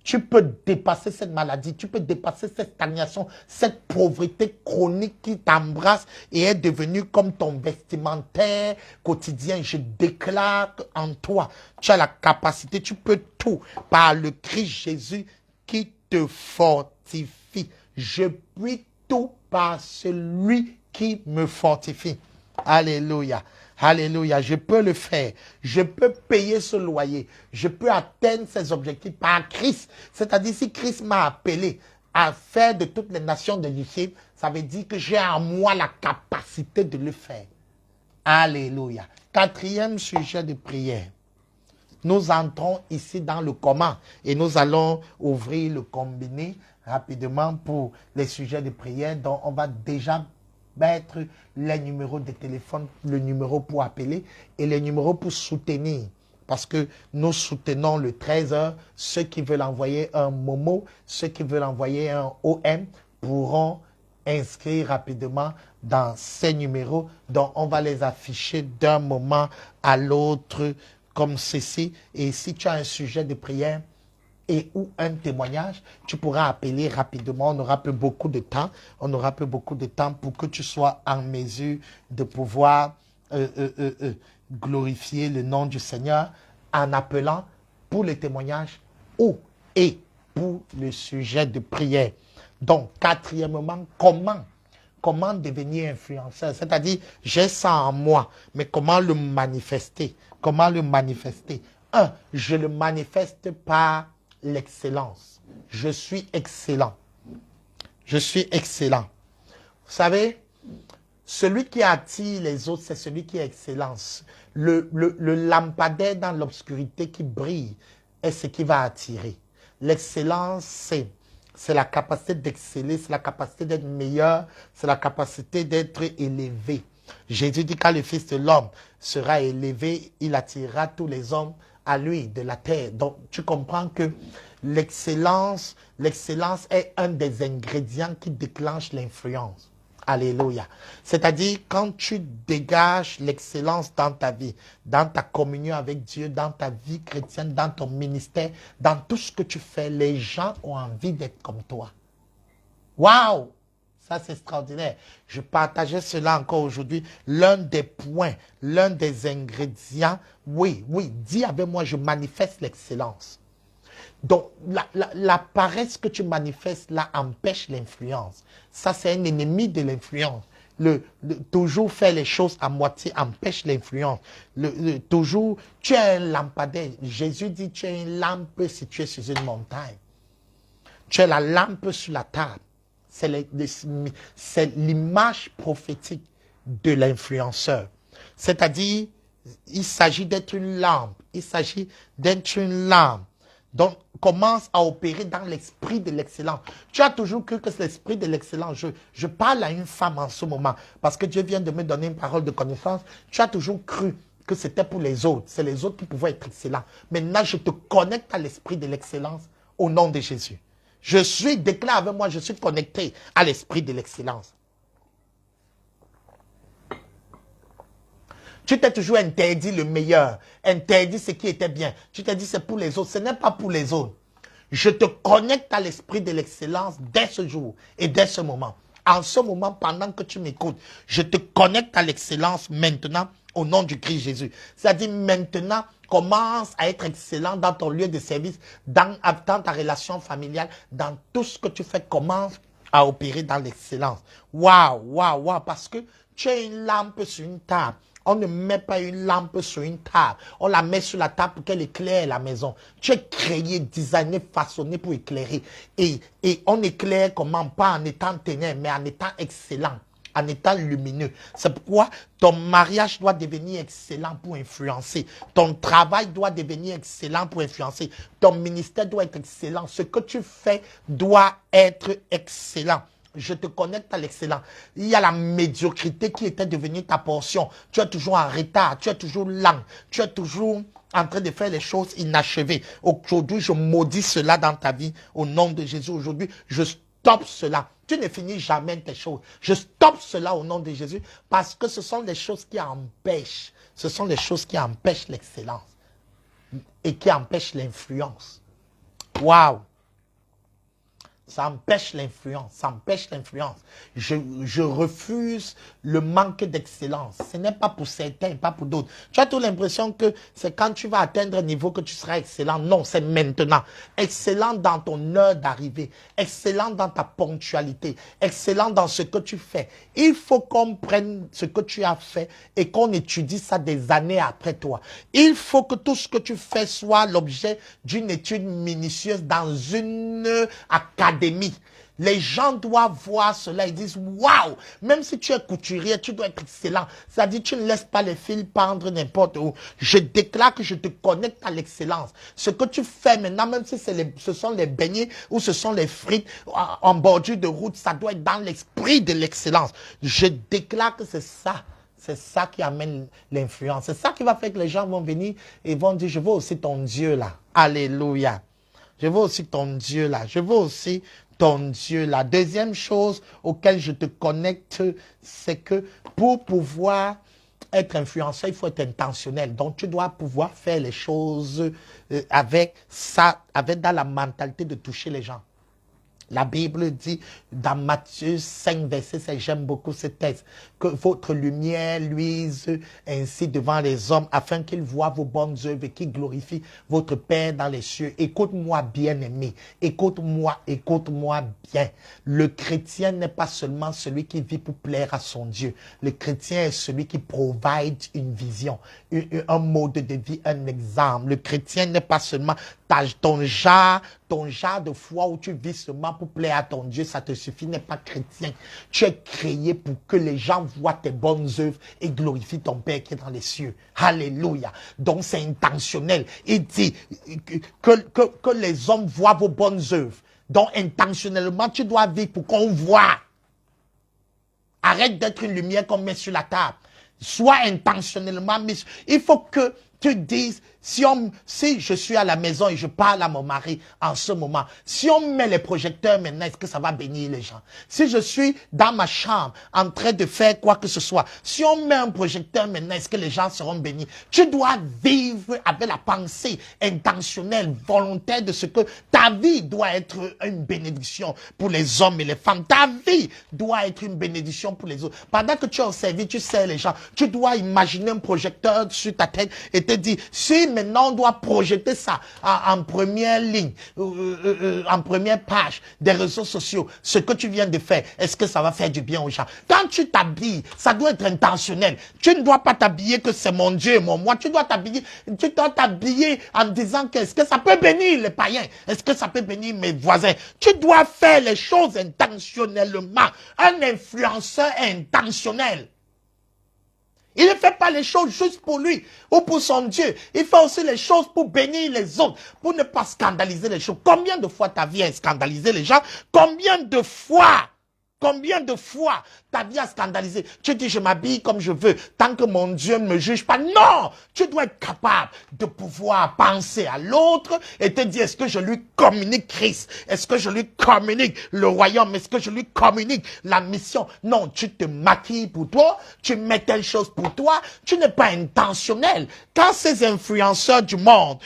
Tu peux dépasser cette maladie, tu peux dépasser cette stagnation, cette pauvreté chronique qui t'embrasse et est devenue comme ton vestimentaire quotidien. Je déclare en toi, tu as la capacité, tu peux tout par le Christ Jésus qui te fortifie. Je puis tout par celui qui me fortifie. Alléluia. Alléluia, je peux le faire. Je peux payer ce loyer. Je peux atteindre ces objectifs par Christ. C'est-à-dire, si Christ m'a appelé à faire de toutes les nations de disciples, ça veut dire que j'ai en moi la capacité de le faire. Alléluia. Quatrième sujet de prière. Nous entrons ici dans le comment et nous allons ouvrir le combiné rapidement pour les sujets de prière dont on va déjà mettre les numéros de téléphone, le numéro pour appeler et les numéros pour soutenir. Parce que nous soutenons le 13h. Ceux qui veulent envoyer un Momo, ceux qui veulent envoyer un OM pourront inscrire rapidement dans ces numéros. Donc, on va les afficher d'un moment à l'autre comme ceci. Et si tu as un sujet de prière, et ou un témoignage, tu pourras appeler rapidement. On aura peu beaucoup de temps. On aura peu beaucoup de temps pour que tu sois en mesure de pouvoir glorifier le nom du Seigneur en appelant pour le témoignage ou et pour le sujet de prière. Donc, quatrièmement, comment devenir influenceur? C'est-à-dire, j'ai ça en moi, mais comment le manifester? Comment le manifester? Un, je le manifeste par l'excellence. Je suis excellent. Je suis excellent. Vous savez, celui qui attire les autres, c'est celui qui est excellent. Le lampadaire dans l'obscurité qui brille est ce qui va attirer. L'excellence, c'est la capacité d'exceller, c'est la capacité d'être meilleur, c'est la capacité d'être élevé. Jésus dit quand le Fils de l'homme sera élevé, il attirera tous les hommes à lui de la terre. Donc, tu comprends que l'excellence est un des ingrédients qui déclenche l'influence. Alléluia. C'est-à-dire, quand tu dégages l'excellence dans ta vie, dans ta communion avec Dieu, dans ta vie chrétienne, dans ton ministère, dans tout ce que tu fais, les gens ont envie d'être comme toi. Waouh! Ça, c'est extraordinaire. Je partageais cela encore aujourd'hui. L'un des points, l'un des ingrédients, oui, dis avec moi, je manifeste l'excellence. Donc, la paresse que tu manifestes là empêche l'influence. Ça, c'est un ennemi de l'influence. Toujours faire les choses à moitié empêche l'influence. Toujours, tu es un lampadaire. Jésus dit, tu es une lampe située sur une montagne. Tu es la lampe sur la table. C'est l'image prophétique de l'influenceur. C'est-à-dire, il s'agit d'être une lampe. Il s'agit d'être une lampe. Donc, commence à opérer dans l'esprit de l'excellence. Tu as toujours cru que c'est l'esprit de l'excellence. Je parle à une femme en ce moment, parce que Dieu vient de me donner une parole de connaissance. Tu as toujours cru que c'était pour les autres. C'est les autres qui pouvaient être excellents. Maintenant, je te connecte à l'esprit de l'excellence au nom de Jésus. Déclare avec moi, je suis connecté à l'esprit de l'excellence. Tu t'es toujours interdit le meilleur, interdit ce qui était bien. Tu t'es dit c'est pour les autres, ce n'est pas pour les autres. Je te connecte à l'esprit de l'excellence dès ce jour et dès ce moment. En ce moment, pendant que tu m'écoutes, je te connecte à l'excellence maintenant au nom du Christ Jésus. C'est-à-dire maintenant, commence à être excellent dans ton lieu de service, dans ta relation familiale, dans tout ce que tu fais, commence à opérer dans l'excellence. Waouh, parce que tu as une lampe sur une table. On ne met pas une lampe sur une table. On la met sur la table pour qu'elle éclaire la maison. Tu es créé, designé, façonné pour éclairer. Et on éclaire comment? Pas en étant ténèbres, mais en étant excellent, en étant lumineux. C'est pourquoi ton mariage doit devenir excellent pour influencer. Ton travail doit devenir excellent pour influencer. Ton ministère doit être excellent. Ce que tu fais doit être excellent. Je te connecte à l'excellent. Il y a la médiocrité qui était devenue ta portion. Tu es toujours en retard, tu es toujours lent, tu es toujours en train de faire les choses inachevées. Aujourd'hui, je maudis cela dans ta vie au nom de Jésus. Aujourd'hui, je stoppe cela. Tu ne finis jamais tes choses. Je stoppe cela au nom de Jésus parce que ce sont des choses qui empêchent. Ce sont des choses qui empêchent l'excellence et qui empêchent l'influence. Waouh! Ça empêche l'influence, ça empêche l'influence. Je refuse le manque d'excellence. Ce n'est pas pour certains, pas pour d'autres. Tu as toute l'impression que c'est quand tu vas atteindre un niveau que tu seras excellent. Non, c'est maintenant. Excellent dans ton heure d'arrivée. Excellent dans ta ponctualité. Excellent dans ce que tu fais. Il faut qu'on prenne ce que tu as fait et qu'on étudie ça des années après toi. Il faut que tout ce que tu fais soit l'objet d'une étude minutieuse dans une académie. Les gens doivent voir cela, ils disent waouh, même si tu es couturier, tu dois être excellent. C'est-à-dire tu ne laisses pas les fils pendre n'importe où. Je déclare que je te connecte à l'excellence. Ce que tu fais maintenant, même si ce sont les beignets ou ce sont les frites en bordure de route, ça doit être dans l'esprit de l'excellence. Je déclare que c'est ça. C'est ça qui amène l'influence. C'est ça qui va faire que les gens vont venir et vont dire, je veux aussi ton Dieu là. Alléluia. Je veux aussi ton Dieu là. Je veux aussi ton Dieu là. Deuxième chose auquel je te connecte, c'est que pour pouvoir être influenceur, il faut être intentionnel. Donc, tu dois pouvoir faire les choses avec dans la mentalité de toucher les gens. La Bible dit dans Matthieu 5, verset 16, j'aime beaucoup ce texte, que votre lumière luise ainsi devant les hommes afin qu'ils voient vos bonnes œuvres et qu'ils glorifient votre Père dans les cieux. Écoute-moi bien aimé, écoute-moi bien. Le chrétien n'est pas seulement celui qui vit pour plaire à son Dieu. Le chrétien est celui qui provide une vision, un mode de vie, un exemple. Le chrétien n'est pas seulement ton genre de foi où tu vis seulement pour plaire à ton Dieu, ça te suffit, n'est pas chrétien. Tu es créé pour que les gens voient tes bonnes œuvres et glorifient ton Père qui est dans les cieux. Alléluia. Donc c'est intentionnel. Il dit que les hommes voient vos bonnes œuvres. Donc intentionnellement, tu dois vivre pour qu'on voit. Arrête d'être une lumière qu'on met sur la table. Sois intentionnellement mis. Il faut que tu dises, si je suis à la maison et je parle à mon mari en ce moment, si on met les projecteurs maintenant, est-ce que ça va bénir les gens? Si je suis dans ma chambre en train de faire quoi que ce soit, si on met un projecteur maintenant, est-ce que les gens seront bénis? Tu dois vivre avec la pensée intentionnelle, volontaire de ce que ta vie doit être une bénédiction pour les hommes et les femmes. Ta vie doit être une bénédiction pour les autres. Pendant que tu es au service, tu sers les gens, tu dois imaginer un projecteur sur ta tête et te dire, si maintenant on doit projeter ça en première ligne, en première page des réseaux sociaux, ce que tu viens de faire, est-ce que ça va faire du bien aux gens? Quand tu t'habilles, ça doit être intentionnel. Tu ne dois pas t'habiller que c'est mon Dieu et mon moi. Tu dois t'habiller en disant que est-ce que ça peut bénir les païens? Est-ce que ça peut bénir mes voisins? Tu dois faire les choses intentionnellement. Un influenceur intentionnel. Il ne fait pas les choses juste pour lui ou pour son Dieu. Il fait aussi les choses pour bénir les autres, pour ne pas scandaliser les choses. Combien de fois ta vie a scandalisé les gens? Combien de fois ta vie a scandalisé? Tu dis, je m'habille comme je veux, tant que mon Dieu ne me juge pas. Non! Tu dois être capable de pouvoir penser à l'autre et te dire, est-ce que je lui communique Christ? Est-ce que je lui communique le royaume? Est-ce que je lui communique la mission? Non, tu te maquilles pour toi, tu mets telle chose pour toi, tu n'es pas intentionnel. Quand ces influenceurs du monde,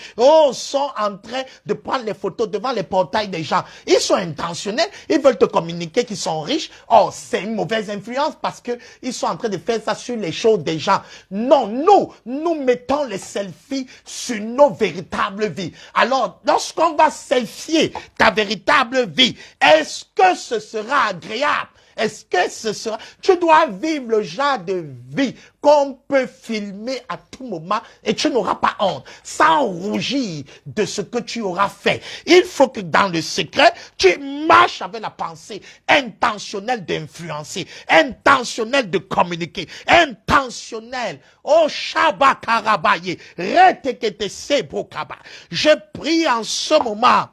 sont en train de prendre les photos devant les portails des gens, ils sont intentionnels, ils veulent te communiquer qu'ils sont riches. Oh, c'est une mauvaise influence parce que ils sont en train de faire ça sur les choses des gens. Non, nous mettons les selfies sur nos véritables vies. Alors, lorsqu'on va selfier ta véritable vie, est-ce que ce sera agréable? Est-ce que ce sera... Tu dois vivre le genre de vie qu'on peut filmer à tout moment et tu n'auras pas honte, sans rougir de ce que tu auras fait. Il faut que dans le secret, tu marches avec la pensée intentionnelle d'influencer, intentionnelle de communiquer, intentionnelle. Oh, Shabakarabaye, retekete sebokaba. Je prie en ce moment.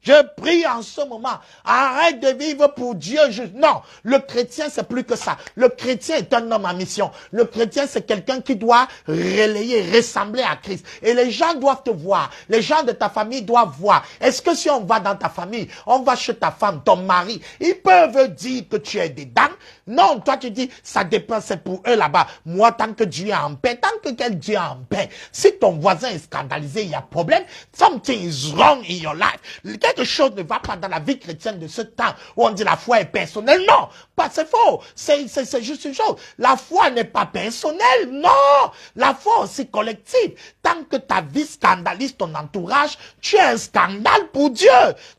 Je prie en ce moment. Arrête de vivre pour Dieu. Non, le chrétien, c'est plus que ça. Le chrétien est un homme en mission. Le chrétien, c'est quelqu'un qui doit relayer, ressembler à Christ. Et les gens doivent te voir. Les gens de ta famille doivent voir. Est-ce que si on va dans ta famille, on va chez ta femme, ton mari, ils peuvent dire que tu es dedans? Non, toi tu dis, ça dépend, c'est pour eux là-bas. Moi, tant que Dieu est en paix, tant que quel Dieu est en paix. Si ton voisin est scandalisé, il y a problème. Something is wrong in your life. Quelque chose ne va pas dans la vie chrétienne de ce temps où on dit la foi est personnelle. Non, pas c'est faux. C'est juste une chose. La foi n'est pas personnelle. Non, la foi c'est collective. Tant que ta vie scandalise ton entourage, tu es un scandale pour Dieu.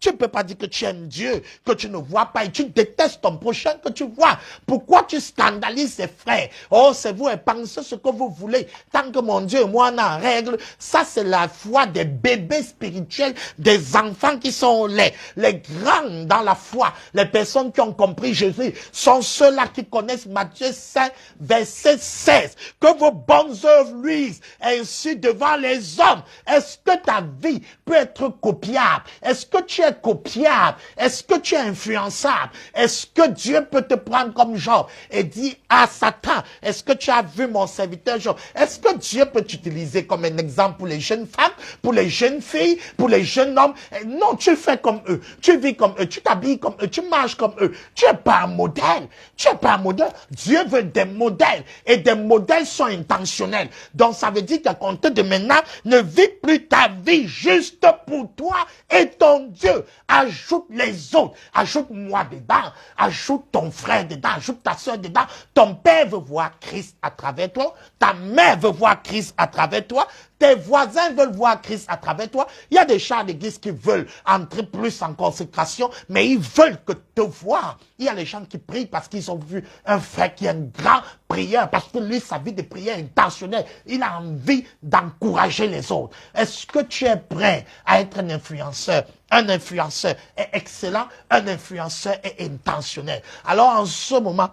Tu ne peux pas dire que tu aimes Dieu, que tu ne vois pas et tu détestes ton prochain que tu vois. Pourquoi tu scandalises tes frères? Oh, c'est vous et pensez ce que vous voulez. Tant que mon Dieu et moi on a en règle, ça c'est la foi des bébés spirituels, des enfants qui sont les grands dans la foi, les personnes qui ont compris Jésus, sont ceux-là qui connaissent Matthieu 5, verset 16. Que vos bonnes œuvres luisent ainsi devant les hommes. Est-ce que ta vie peut être copiable? Est-ce que tu es copiable? Est-ce que tu es influençable? Est-ce que Dieu peut te prendre comme Job et dire à Satan, est-ce que tu as vu mon serviteur Job? Est-ce que Dieu peut t'utiliser comme un exemple pour les jeunes femmes, pour les jeunes filles, pour les jeunes hommes? Non, tu fais comme eux, tu vis comme eux, tu t'habilles comme eux, tu marches comme eux. Tu n'es pas un modèle. Tu n'es pas un modèle. Dieu veut des modèles et des modèles sont intentionnels. Donc ça veut dire qu'à compter de maintenant, ne vis plus ta vie juste pour toi et ton Dieu. Ajoute les autres. Ajoute-moi dedans. Ajoute ton frère dedans. Ajoute ta soeur dedans. Ton père veut voir Christ à travers toi. Ta mère veut voir Christ à travers toi. Tes voisins veulent voir Christ à travers toi. Il y a des chars d'église qui veulent entrer plus en consécration, mais ils veulent que te voir. Il y a les gens qui prient parce qu'ils ont vu un frère qui est un grand prieur, parce que lui, sa vie de prière est intentionnelle. Il a envie d'encourager les autres. Est-ce que tu es prêt à être un influenceur? Un influenceur est excellent, un influenceur est intentionnel. Alors en ce moment,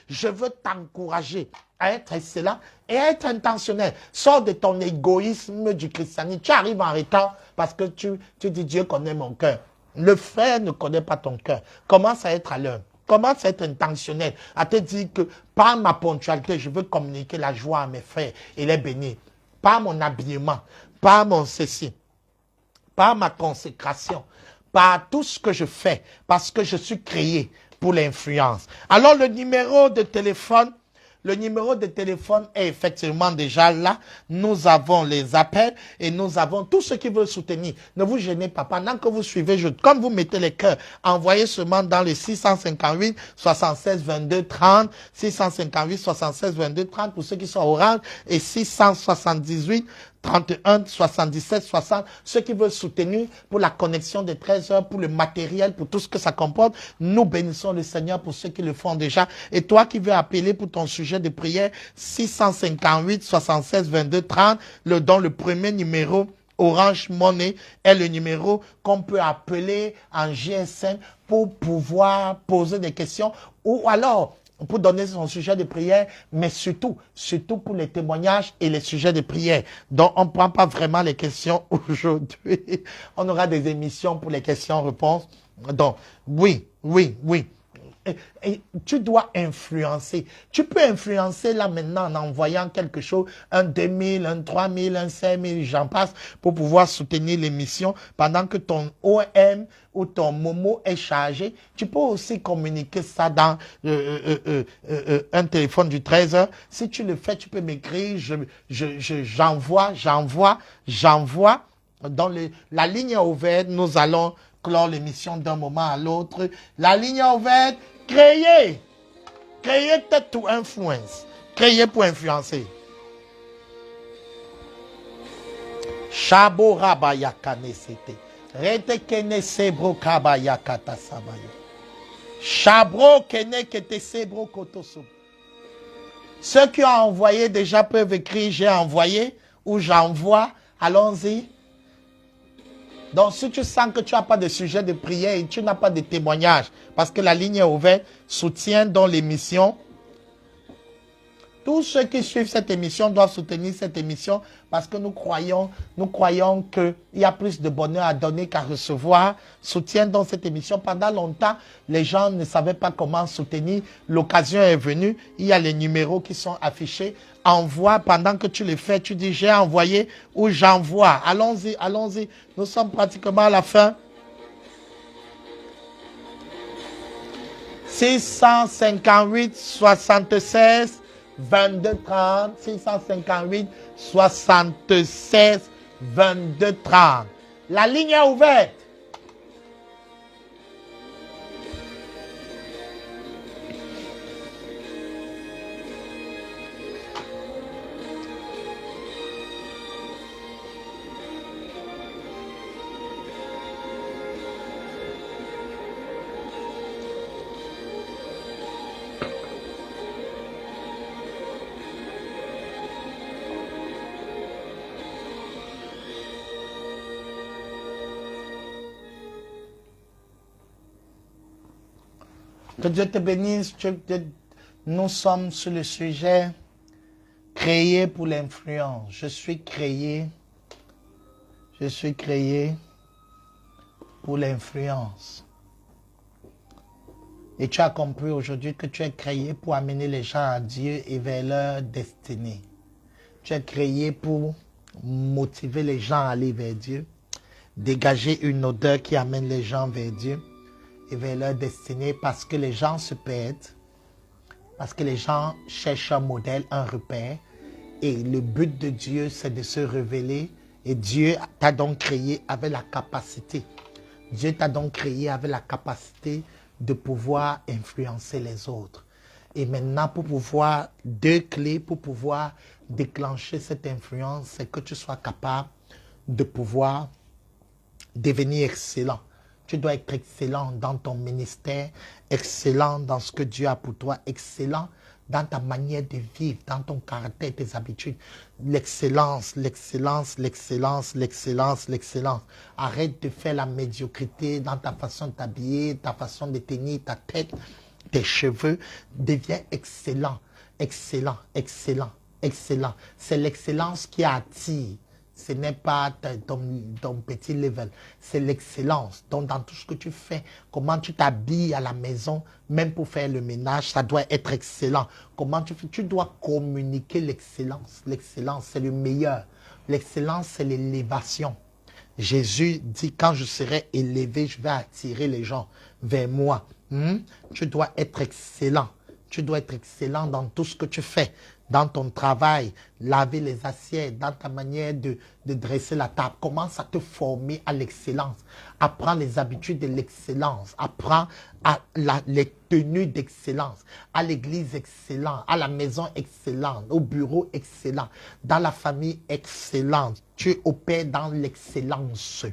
je veux t'encourager à être excellent et à être intentionnel. Sors de ton égoïsme du christianisme. Tu arrives en retard parce que tu dis Dieu connaît mon cœur. Le frère ne connaît pas ton cœur. Commence à être à l'heure. Commence à être intentionnel. À te dire que par ma ponctualité, je veux communiquer la joie à mes frères et les bénir. Par mon habillement, par mon ceci, par ma consécration, par tout ce que je fais, parce que je suis créé pour l'influence. Alors le numéro de téléphone est effectivement déjà là. Nous avons les appels et nous avons tous ceux qui veulent soutenir. Ne vous gênez pas. Pendant que vous suivez, comme vous mettez les cœurs, envoyez seulement dans le 658 76 22 30, 658 76 22 30 pour ceux qui sont orange et 678 31, 77, 60, ceux qui veulent soutenir pour la connexion des 13 heures, pour le matériel, pour tout ce que ça comporte. Nous bénissons le Seigneur pour ceux qui le font déjà. Et toi qui veux appeler pour ton sujet de prière, 658, 76, 22, 30, dont le premier numéro Orange Money est le numéro qu'on peut appeler en GSM pour pouvoir poser des questions ou alors pour donner son sujet de prière, mais surtout pour les témoignages et les sujets de prière. Donc, on ne prend pas vraiment les questions aujourd'hui. On aura des émissions pour les questions-réponses. Donc, oui. Et tu dois influencer. Tu peux influencer là maintenant en envoyant quelque chose, un 2000, un 3000, un 5000, j'en passe, pour pouvoir soutenir l'émission pendant que ton OM ou ton Momo est chargé. Tu peux aussi communiquer ça dans un téléphone du 13h. Si tu le fais, tu peux m'écrire, j'envoie. Dans la ligne est ouverte, nous allons clore l'émission d'un moment à l'autre. La ligne est ouverte. Créer peut-être to influence. Créer pour influencer. Shabo rabaya kanesete. Rete kene sebro kabaya kata sabaya. Shabro kene kete sebro kotoso. Ceux qui ont envoyé déjà peuvent écrire j'ai envoyé ou j'envoie. Allons-y. Donc, si tu sens que tu n'as pas de sujet de prière et tu n'as pas de témoignage, parce que la ligne est ouverte, soutiens dans l'émission Tous ceux qui suivent cette émission doivent soutenir cette émission parce que nous croyons qu'il y a plus de bonheur à donner qu'à recevoir. Soutiens donc cette émission. Pendant longtemps, les gens ne savaient pas comment soutenir. L'occasion est venue. Il y a les numéros qui sont affichés. Envoie pendant que tu le fais. Tu dis j'ai envoyé ou j'envoie. Allons-y, allons-y. Nous sommes pratiquement à la fin. 658 76 22 30, 658 76 22 30. La ligne est ouverte. Que Dieu te bénisse. Nous sommes sur le sujet créé pour l'influence. Je suis créé pour l'influence. Et tu as compris aujourd'hui que tu es créé pour amener les gens à Dieu et vers leur destinée. Tu es créé pour motiver les gens à aller vers Dieu, dégager une odeur qui amène les gens vers Dieu et vers leur destinée, parce que les gens se perdent, parce que les gens cherchent un modèle, un repère, et le but de Dieu, c'est de se révéler, et Dieu t'a donc créé avec la capacité. Dieu t'a donc créé avec la capacité de pouvoir influencer les autres. Et maintenant, pour pouvoir, deux clés pour pouvoir déclencher cette influence, c'est que tu sois capable de pouvoir devenir excellent. Tu dois être excellent dans ton ministère, excellent dans ce que Dieu a pour toi, excellent dans ta manière de vivre, dans ton caractère, tes habitudes. L'excellence, l'excellence, l'excellence, l'excellence, l'excellence. Arrête de faire la médiocrité dans ta façon de t'habiller, ta façon de tenir ta tête, tes cheveux. Deviens excellent, excellent, excellent, excellent. C'est l'excellence qui attire. Ce n'est pas ton petit level, c'est l'excellence. Donc, dans tout ce que tu fais, comment tu t'habilles à la maison, même pour faire le ménage, ça doit être excellent. Comment tu fais? Tu dois communiquer l'excellence. L'excellence, c'est le meilleur. L'excellence, c'est l'élévation. Jésus dit, quand je serai élevé, je vais attirer les gens vers moi. Tu dois être excellent. Tu dois être excellent dans tout ce que tu fais. Dans ton travail, laver les assiettes, dans ta manière de dresser la table. Commence à te former à l'excellence. Apprends les habitudes de l'excellence. Apprends les tenues d'excellence. À l'église excellente, à la maison excellente, au bureau excellent, dans la famille excellente. Tu opères dans l'excellence.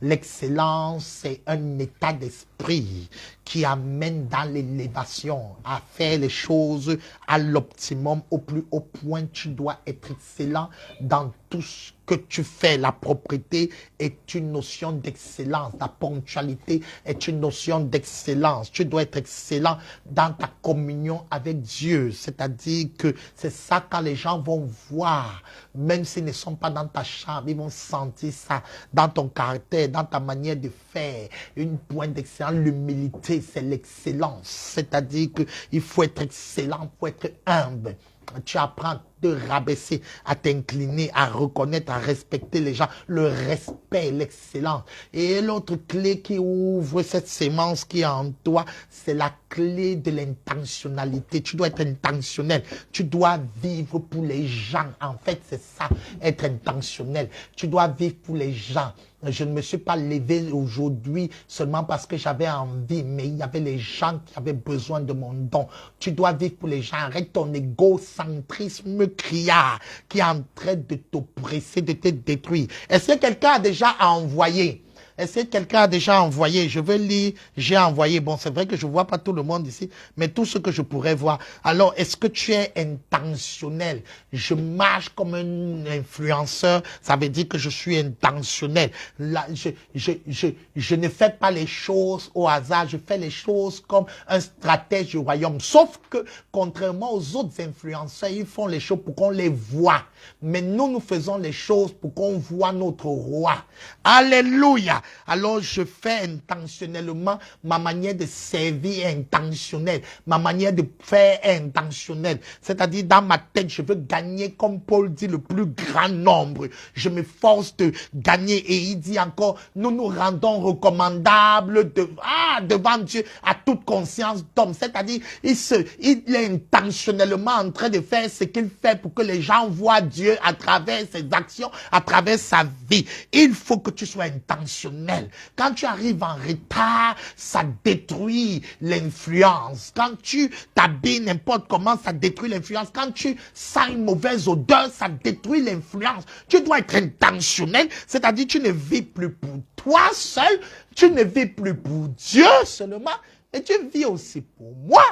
L'excellence, c'est un état d'esprit qui amène dans l'élévation, à faire les choses à l'optimum, au plus haut point. Tu dois être excellent dans tout ce que tu fais. La propriété est une notion d'excellence. La ponctualité est une notion d'excellence. Tu dois être excellent dans ta communion avec Dieu. C'est-à-dire que c'est ça, quand les gens vont voir, même s'ils ne sont pas dans ta chambre, ils vont sentir ça dans ton caractère, dans ta manière de faire. Une pointe d'excellence, l'humilité, c'est l'excellence. C'est-à-dire qu'il faut être excellent, il faut être humble. Tu apprends à te rabaisser, à t'incliner, à reconnaître, à respecter les gens. Le respect, l'excellence. Et l'autre clé qui ouvre cette sémence qui est en toi, c'est la clé de l'intentionnalité. Tu dois être intentionnel. Tu dois vivre pour les gens. En fait, c'est ça, être intentionnel. Tu dois vivre pour les gens. Je ne me suis pas levé aujourd'hui seulement parce que j'avais envie, mais il y avait les gens qui avaient besoin de mon don. Tu dois vivre pour les gens. Arrête ton égocentrisme criard qui est en train de t'oppresser, de te détruire. Est-ce que quelqu'un a déjà envoyé Est-ce que quelqu'un a déjà envoyé? Je veux lire, j'ai envoyé. Bon, c'est vrai que je ne vois pas tout le monde ici, mais tout ce que je pourrais voir. Alors, est-ce que tu es intentionnel? Je marche comme un influenceur, ça veut dire que je suis intentionnel. Là, je ne fais pas les choses au hasard, je fais les choses comme un stratège du royaume. Sauf que, contrairement aux autres influenceurs, ils font les choses pour qu'on les voit. Mais nous faisons les choses pour qu'on voit notre roi. Alléluia. Alors je fais intentionnellement, ma manière de servir est intentionnelle, ma manière de faire est intentionnelle. C'est-à-dire dans ma tête, je veux gagner, comme Paul dit, le plus grand nombre. Je m'efforce de gagner. Et il dit encore, nous nous rendons recommandables devant Dieu à toute conscience d'homme. C'est-à-dire, il est intentionnellement en train de faire ce qu'il fait pour que les gens voient Dieu à travers ses actions, à travers sa vie. Il faut que tu sois intentionnel. Quand tu arrives en retard, ça détruit l'influence. Quand tu t'habilles n'importe comment, ça détruit l'influence. Quand tu sens une mauvaise odeur, ça détruit l'influence. Tu dois être intentionnel, c'est-à-dire tu ne vis plus pour toi seul, tu ne vis plus pour Dieu seulement, et tu vis aussi pour moi.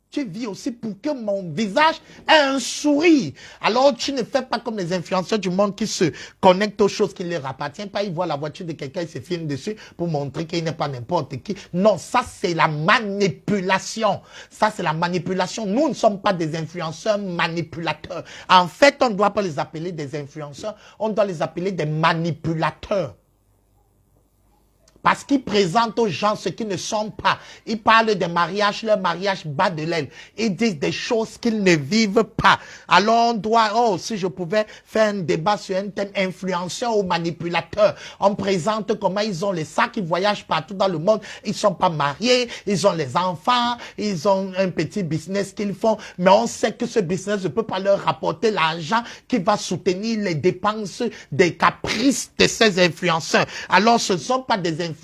Tu vis aussi pour que mon visage ait un sourire. Alors, tu ne fais pas comme les influenceurs du monde qui se connectent aux choses qui ne leur appartiennent pas. Ils voient la voiture de quelqu'un, ils se filment dessus pour montrer qu'il n'est pas n'importe qui. Non, ça, c'est la manipulation. Ça, c'est la manipulation. Nous ne sommes pas des influenceurs manipulateurs. En fait, on ne doit pas les appeler des influenceurs. On doit les appeler des manipulateurs. Parce qu'ils présentent aux gens ce qu'ils ne sont pas. Ils parlent de mariage, leur mariage bat de l'aile. Ils disent des choses qu'ils ne vivent pas. Alors on doit, si je pouvais faire un débat sur un thème influenceur ou manipulateur, on présente comment ils ont les sacs, ils voyagent partout dans le monde, ils sont pas mariés, ils ont les enfants, ils ont un petit business qu'ils font, mais on sait que ce business ne peut pas leur rapporter l'argent qui va soutenir les dépenses des caprices de ces influenceurs. Alors ce ne sont pas des influenceurs,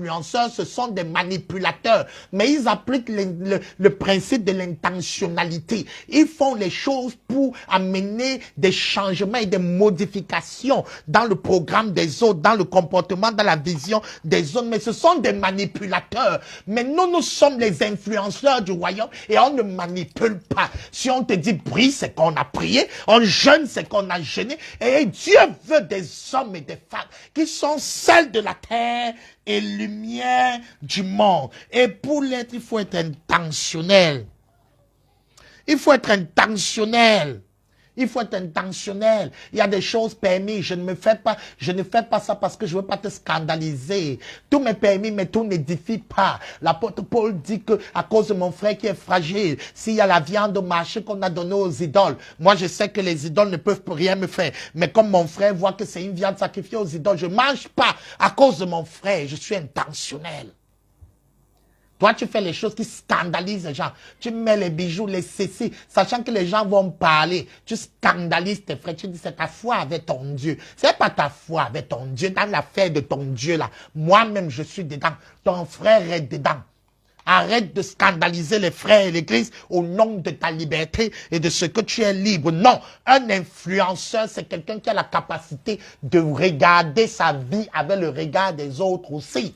ce sont des manipulateurs. Mais ils appliquent le principe de l'intentionnalité. Ils font les choses pour amener des changements et des modifications dans le programme des autres, dans le comportement, dans la vision des autres. Mais ce sont des manipulateurs. Mais nous sommes les influenceurs du royaume et on ne manipule pas. Si on te dit prie, c'est qu'on a prié. On jeûne, c'est qu'on a jeûné. Et Dieu veut des hommes et des femmes qui sont celles de la terre et lumière du monde. Et pour l'être, il faut être intentionnel. Il faut être intentionnel. Il faut être intentionnel. Il y a des choses permises. Je ne fais pas ça parce que je veux pas te scandaliser. Tout m'est permis, mais tout n'édifie pas. L'apôtre Paul dit que à cause de mon frère qui est fragile, s'il y a la viande au marché qu'on a donnée aux idoles, moi je sais que les idoles ne peuvent rien me faire. Mais comme mon frère voit que c'est une viande sacrifiée aux idoles, je mange pas à cause de mon frère. Je suis intentionnel. Toi, tu fais les choses qui scandalisent les gens. Tu mets les bijoux, les ceci, sachant que les gens vont parler. Tu scandalises tes frères. Tu dis, c'est ta foi avec ton Dieu. C'est pas ta foi avec ton Dieu. Dans l'affaire de ton Dieu, là, moi-même, je suis dedans. Ton frère est dedans. Arrête de scandaliser les frères et l'église au nom de ta liberté et de ce que tu es libre. Non, un influenceur, c'est quelqu'un qui a la capacité de regarder sa vie avec le regard des autres aussi.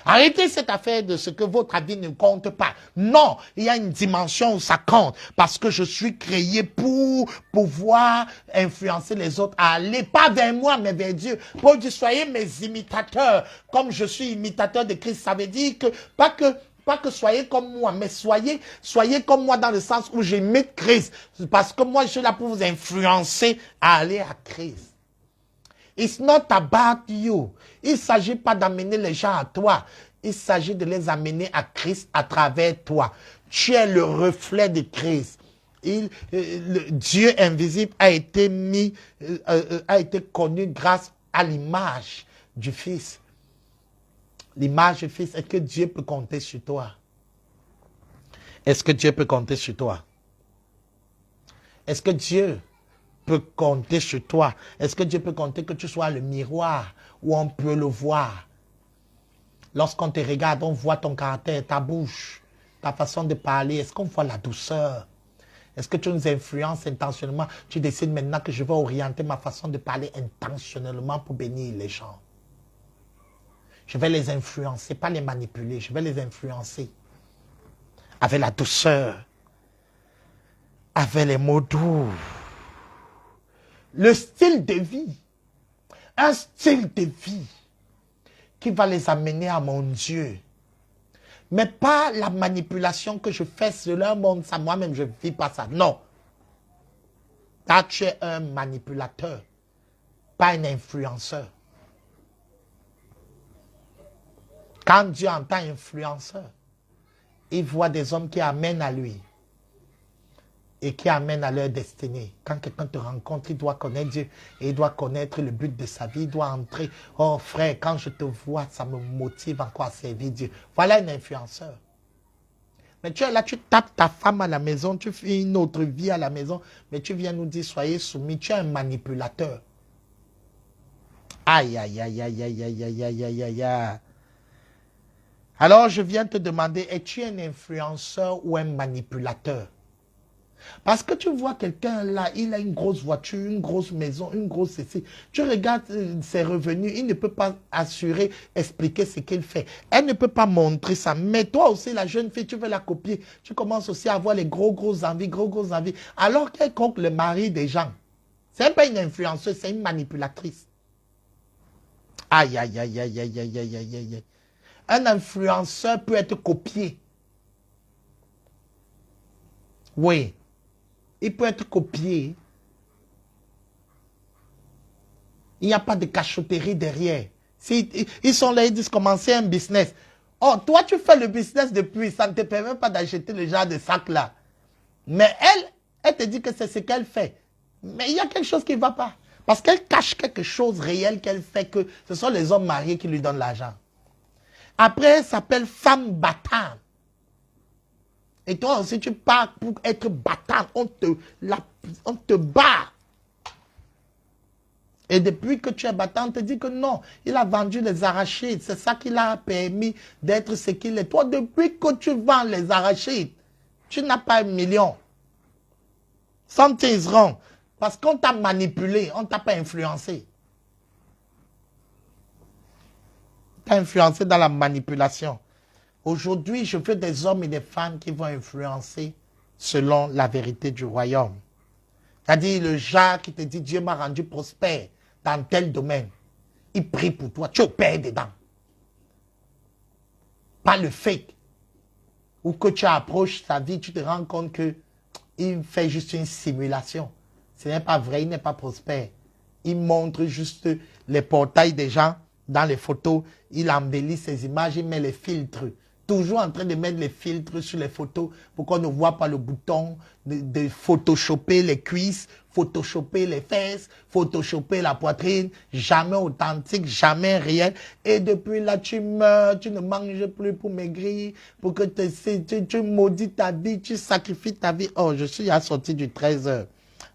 Arrêtez cette affaire de ce que votre avis ne compte pas. Non, il y a une dimension où ça compte. Parce que je suis créé pour pouvoir influencer les autres à aller, pas vers moi, mais vers Dieu. Paul dit, soyez mes imitateurs. Comme je suis imitateur de Christ, ça veut dire que, pas que soyez comme moi, mais soyez comme moi dans le sens où j'imite Christ. Parce que moi, je suis là pour vous influencer à aller à Christ. It's not about you. Il ne s'agit pas d'amener les gens à toi. Il s'agit de les amener à Christ à travers toi. Tu es le reflet de Christ. Dieu invisible a été connu grâce à l'image du Fils. L'image du Fils. Est-ce que Dieu peut compter sur toi? Est-ce que Dieu peut compter sur toi? Est-ce que Dieu peut compter sur toi? Est-ce que Dieu peut compter que tu sois le miroir où on peut le voir? Lorsqu'on te regarde, on voit ton caractère, ta bouche, ta façon de parler. Est-ce qu'on voit la douceur? Est-ce que tu nous influences intentionnellement? Tu décides maintenant que je vais orienter ma façon de parler intentionnellement pour bénir les gens. Je vais les influencer, pas les manipuler. Je vais les influencer. Avec la douceur. Avec les mots doux. Le style de vie. Un style de vie qui va les amener à mon Dieu. Mais pas la manipulation que je fais sur leur monde, ça moi-même je ne vis pas ça. Non. Là, tu es un manipulateur, pas un influenceur. Quand Dieu entend influenceur, il voit des hommes qui amènent à lui et qui amènent à leur destinée. Quand quelqu'un te rencontre, il doit connaître Dieu et il doit connaître le but de sa vie. Il doit entrer. Oh frère, quand je te vois, ça me motive encore à servir Dieu. Voilà un influenceur. Mais tu es là, tu tapes ta femme à la maison, tu fais une autre vie à la maison, mais tu viens nous dire, soyez soumis, tu es un manipulateur. Aïe, aïe, aïe, aïe, aïe, aïe, aïe, aïe, aïe, aïe, aïe. Alors je viens te demander, es-tu un influenceur ou un manipulateur? Parce que tu vois quelqu'un là, il a une grosse voiture, une grosse maison, une grosse ceci. Tu regardes ses revenus, il ne peut pas assurer, expliquer ce qu'il fait. Elle ne peut pas montrer ça. Mais toi aussi, la jeune fille, tu veux la copier. Tu commences aussi à avoir les grosses envies, grosses envies. Alors qu'elle compte le mari des gens. C'est pas une influenceuse, c'est une manipulatrice. Aïe, aïe, aïe, aïe, aïe, aïe, aïe, aïe, aïe. Un influenceur peut être copié. Oui. Il peut être copié. Il n'y a pas de cachotterie derrière. Ils sont là, ils disent commencer un business. Oh, toi, tu fais le business depuis, ça ne te permet pas d'acheter le genre de sac là. Mais elle te dit que c'est ce qu'elle fait. Mais il y a quelque chose qui ne va pas. Parce qu'elle cache quelque chose réel qu'elle fait, que ce sont les hommes mariés qui lui donnent l'argent. Après, elle s'appelle femme battante. Et toi aussi, tu pars pour être battante. On te bat. Et depuis que tu es battant, on te dit que non, il a vendu les arachides. C'est ça qui l'a permis d'être ce qu'il est. Toi, depuis que tu vends les arachides, tu n'as pas 1 million. Something is wrong. Parce qu'on t'a manipulé, on ne t'a pas influencé. Tu as influencé dans la manipulation. Aujourd'hui, je veux des hommes et des femmes qui vont influencer selon la vérité du royaume. C'est-à-dire le genre qui te dit Dieu m'a rendu prospère dans tel domaine. Il prie pour toi, tu opères dedans. Pas le fake. Ou que tu approches sa vie, tu te rends compte qu'il fait juste une simulation. Ce n'est pas vrai, il n'est pas prospère. Il montre juste les portails des gens dans les photos. Il embellit ses images, il met les filtres. Toujours en train de mettre les filtres sur les photos pour qu'on ne voit pas le bouton, de photoshopper les cuisses, photoshopper les fesses, photoshopper la poitrine, jamais authentique, jamais réel. Et depuis là, tu meurs, tu ne manges plus pour maigrir, pour que tu maudis ta vie, tu sacrifies ta vie. Oh, je suis à sortir du 13h.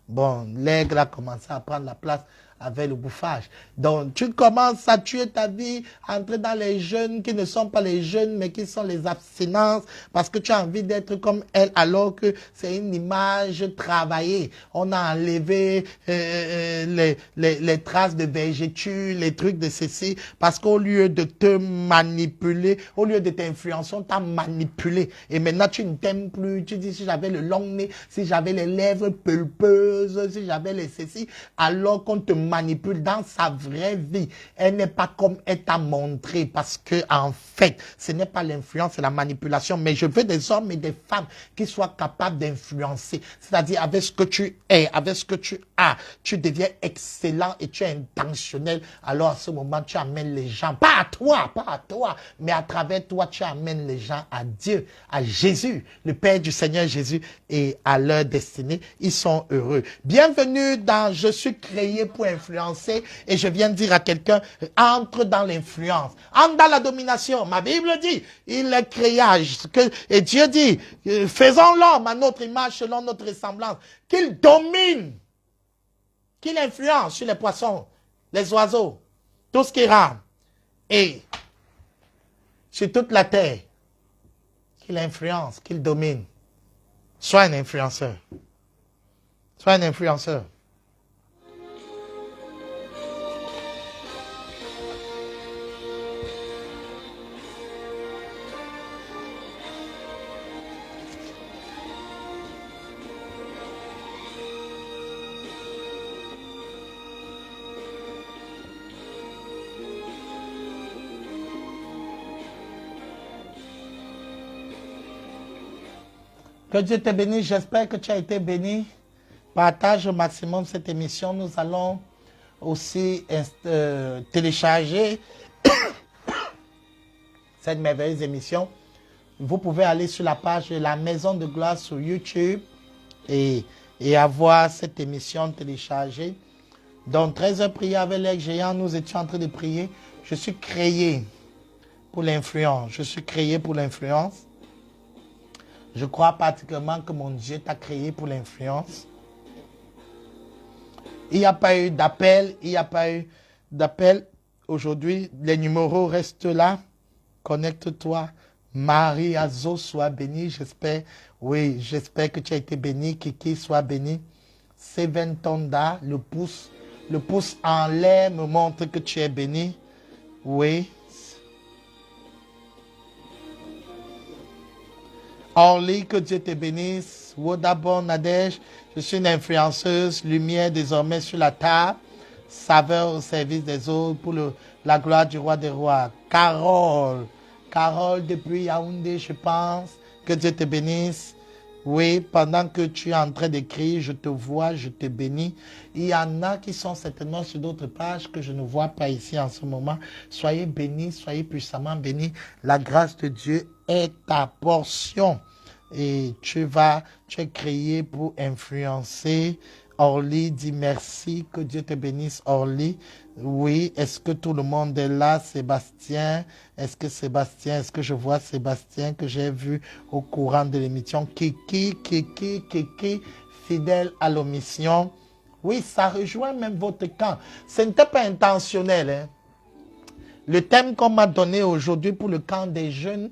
Bon, l'aigle a commencé à prendre la place avec le bouffage. Donc, tu commences à tuer ta vie, à entrer dans les jeûnes qui ne sont pas les jeûnes, mais qui sont les abstinences, parce que tu as envie d'être comme elle, alors que c'est une image travaillée. On a enlevé les traces de végéture, les trucs de ceci, parce qu'au lieu de te manipuler, au lieu de t'influencer, on t'a manipulé. Et maintenant, tu ne t'aimes plus. Tu dis, si j'avais le long nez, si j'avais les lèvres pulpeuses, si j'avais les ceci, alors qu'on te manipule dans sa vraie vie. Elle n'est pas comme elle t'a montré, parce que en fait, ce n'est pas l'influence, c'est la manipulation. Mais je veux des hommes et des femmes qui soient capables d'influencer. C'est-à-dire avec ce que tu es, avec ce que tu as, tu deviens excellent et tu es intentionnel. Alors à ce moment, tu amènes les gens, pas à toi, mais à travers toi, tu amènes les gens à Dieu, à Jésus, le Père du Seigneur Jésus, et à leur destinée. Ils sont heureux. Bienvenue dans Je suis créé pour influencer, et je viens de dire à quelqu'un, entre dans l'influence, entre dans la domination. Ma Bible dit, il est créage, et Dieu dit, faisons l'homme à notre image, selon notre ressemblance, qu'il domine, qu'il influence sur les poissons, les oiseaux, tout ce qui rame, et sur toute la terre, qu'il influence, qu'il domine. Sois un influenceur. Sois un influenceur. Que Dieu te bénisse. J'espère que tu as été béni. Partage au maximum cette émission. Nous allons aussi télécharger cette merveilleuse émission. Vous pouvez aller sur la page de la Maison de Gloire sur YouTube et avoir cette émission téléchargée. Donc, 13h prière avec l'aigle géant, nous étions en train de prier. Je suis créé pour l'influence. Je suis créé pour l'influence. Je crois particulièrement que mon Dieu t'a créé pour l'influence. Il n'y a pas eu d'appel. Il n'y a pas eu d'appel aujourd'hui. Les numéros restent là. Connecte-toi. Marie Azo, sois bénie. J'espère, oui, j'espère que tu as été béni. Kiki, sois béni. Seven Tonda, le pouce en l'air me montre que tu es béni. Oui. Orly, que Dieu te bénisse. Wodabon Nadège, je suis une influenceuse. Lumière désormais sur la table. Saveur au service des autres pour la gloire du roi des rois. Carole depuis Yaoundé, je pense. Que Dieu te bénisse. Oui, pendant que tu es en train d'écrire, je te vois, je te bénis. Il y en a qui sont certainement sur d'autres pages que je ne vois pas ici en ce moment. Soyez bénis, soyez puissamment bénis. La grâce de Dieu est ta portion. Et tu es créé pour influencer. Orly dit merci, que Dieu te bénisse, Orly. Oui, est-ce que tout le monde est là? Sébastien, est-ce que je vois Sébastien que j'ai vu au courant de l'émission? Kiki, fidèle à l'omission. Oui, ça rejoint même votre camp. Ce n'était pas intentionnel. Hein? Le thème qu'on m'a donné aujourd'hui pour le camp des jeunes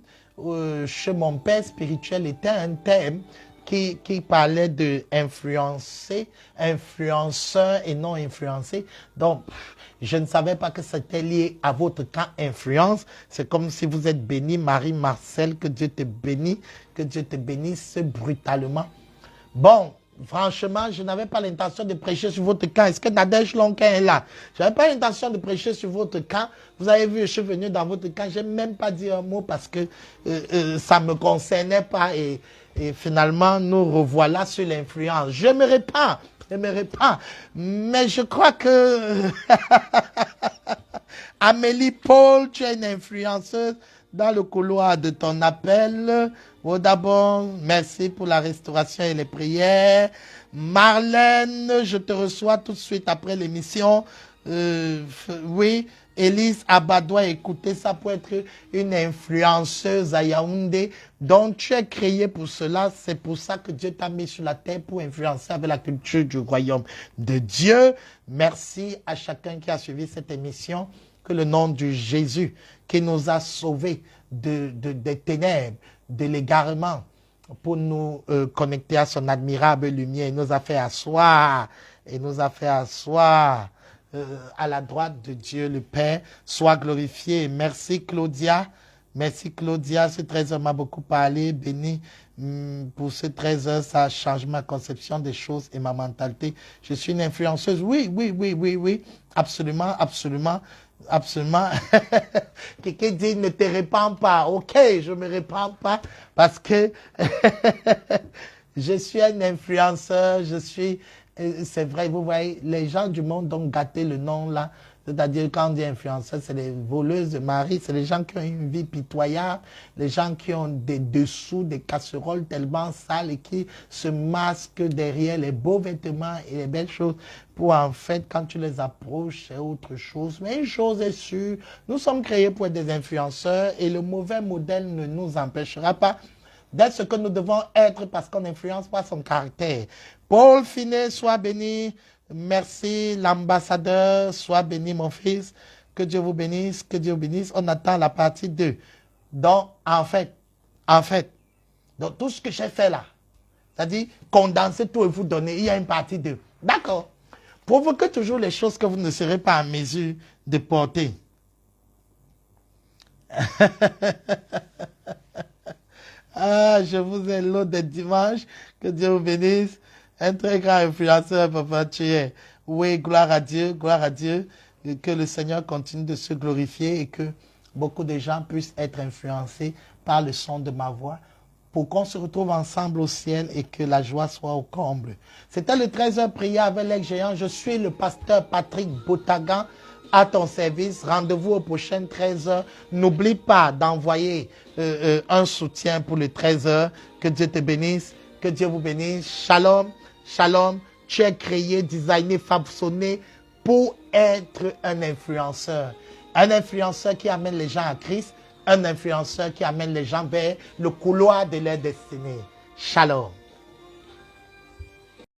chez mon père spirituel était un thème qui parlait de influencer, influenceur et non influencé. Donc, je ne savais pas que c'était lié à votre camp influence. C'est comme si vous êtes béni, Marie-Marcel, que Dieu te bénisse brutalement. Bon, franchement, je n'avais pas l'intention de prêcher sur votre camp. Est-ce que Nadège Lonquin est là? Je n'avais pas l'intention de prêcher sur votre camp. Vous avez vu, je suis venu dans votre camp. Je n'ai même pas dit un mot parce que ça ne me concernait pas. Et finalement, nous revoilà sur l'influence. Je me répands. Mais je crois que Amélie Paul, tu es une influenceuse dans le couloir de ton appel. D'abord, merci pour la restauration et les prières. Marlène, je te reçois tout de suite après l'émission. Oui, Élise Abadoua, écoutez, ça peut être une influenceuse à Yaoundé. Donc, tu es créé pour cela. C'est pour ça que Dieu t'a mis sur la terre pour influencer avec la culture du royaume de Dieu. Merci à chacun qui a suivi cette émission. Que le nom de Jésus, qui nous a sauvés des ténèbres, de l'égarement, pour nous connecter à son admirable lumière. Il nous a fait asseoir, à la droite de Dieu le Père. Soit glorifié. Merci Claudia. Ce 13 heures m'a beaucoup parlé. Béni pour ce 13 heures, ça a changé ma conception des choses et ma mentalité. Je suis une influenceuse. Oui. Absolument. Quelqu'un dit ne te répands pas. Ok, je me répands pas parce que je suis un influenceur, c'est vrai, vous voyez, les gens du monde ont gâté le nom là. C'est-à-dire, quand on dit influenceur, c'est les voleuses de mari, c'est les gens qui ont une vie pitoyable, les gens qui ont des dessous, des casseroles tellement sales et qui se masquent derrière les beaux vêtements et les belles choses pour en fait, quand tu les approches, c'est autre chose. Mais une chose est sûre, nous sommes créés pour être des influenceurs et le mauvais modèle ne nous empêchera pas d'être ce que nous devons être parce qu'on n'influence pas son caractère. Paul Finet, sois béni. Merci, l'ambassadeur, sois béni, mon fils. Que Dieu vous bénisse, On attend la partie 2. Donc, en fait, donc tout ce que j'ai fait là, c'est-à-dire condenser tout et vous donner, il y a une partie 2. D'accord. Provoquez toujours les choses que vous ne serez pas en mesure de porter. Ah, je vous ai l'eau des dimanches. Que Dieu vous bénisse. Un très grand influenceur, papa, tu es. Oui, gloire à Dieu. Et que le Seigneur continue de se glorifier et que beaucoup de gens puissent être influencés par le son de ma voix. pour qu'on se retrouve ensemble au ciel et que la joie soit au comble. C'était le 13h prière avec les géants. Je suis le pasteur Patrick Boutagan à ton service. Rendez-vous au prochain 13h. N'oublie pas d'envoyer un soutien pour le 13h. Que Dieu te bénisse. Que Dieu vous bénisse. Shalom. Shalom. Tu es créé, designé, façonné pour être un influenceur. Un influenceur qui amène les gens à Christ. Un influenceur qui amène les gens vers le couloir de leur destinée. Shalom.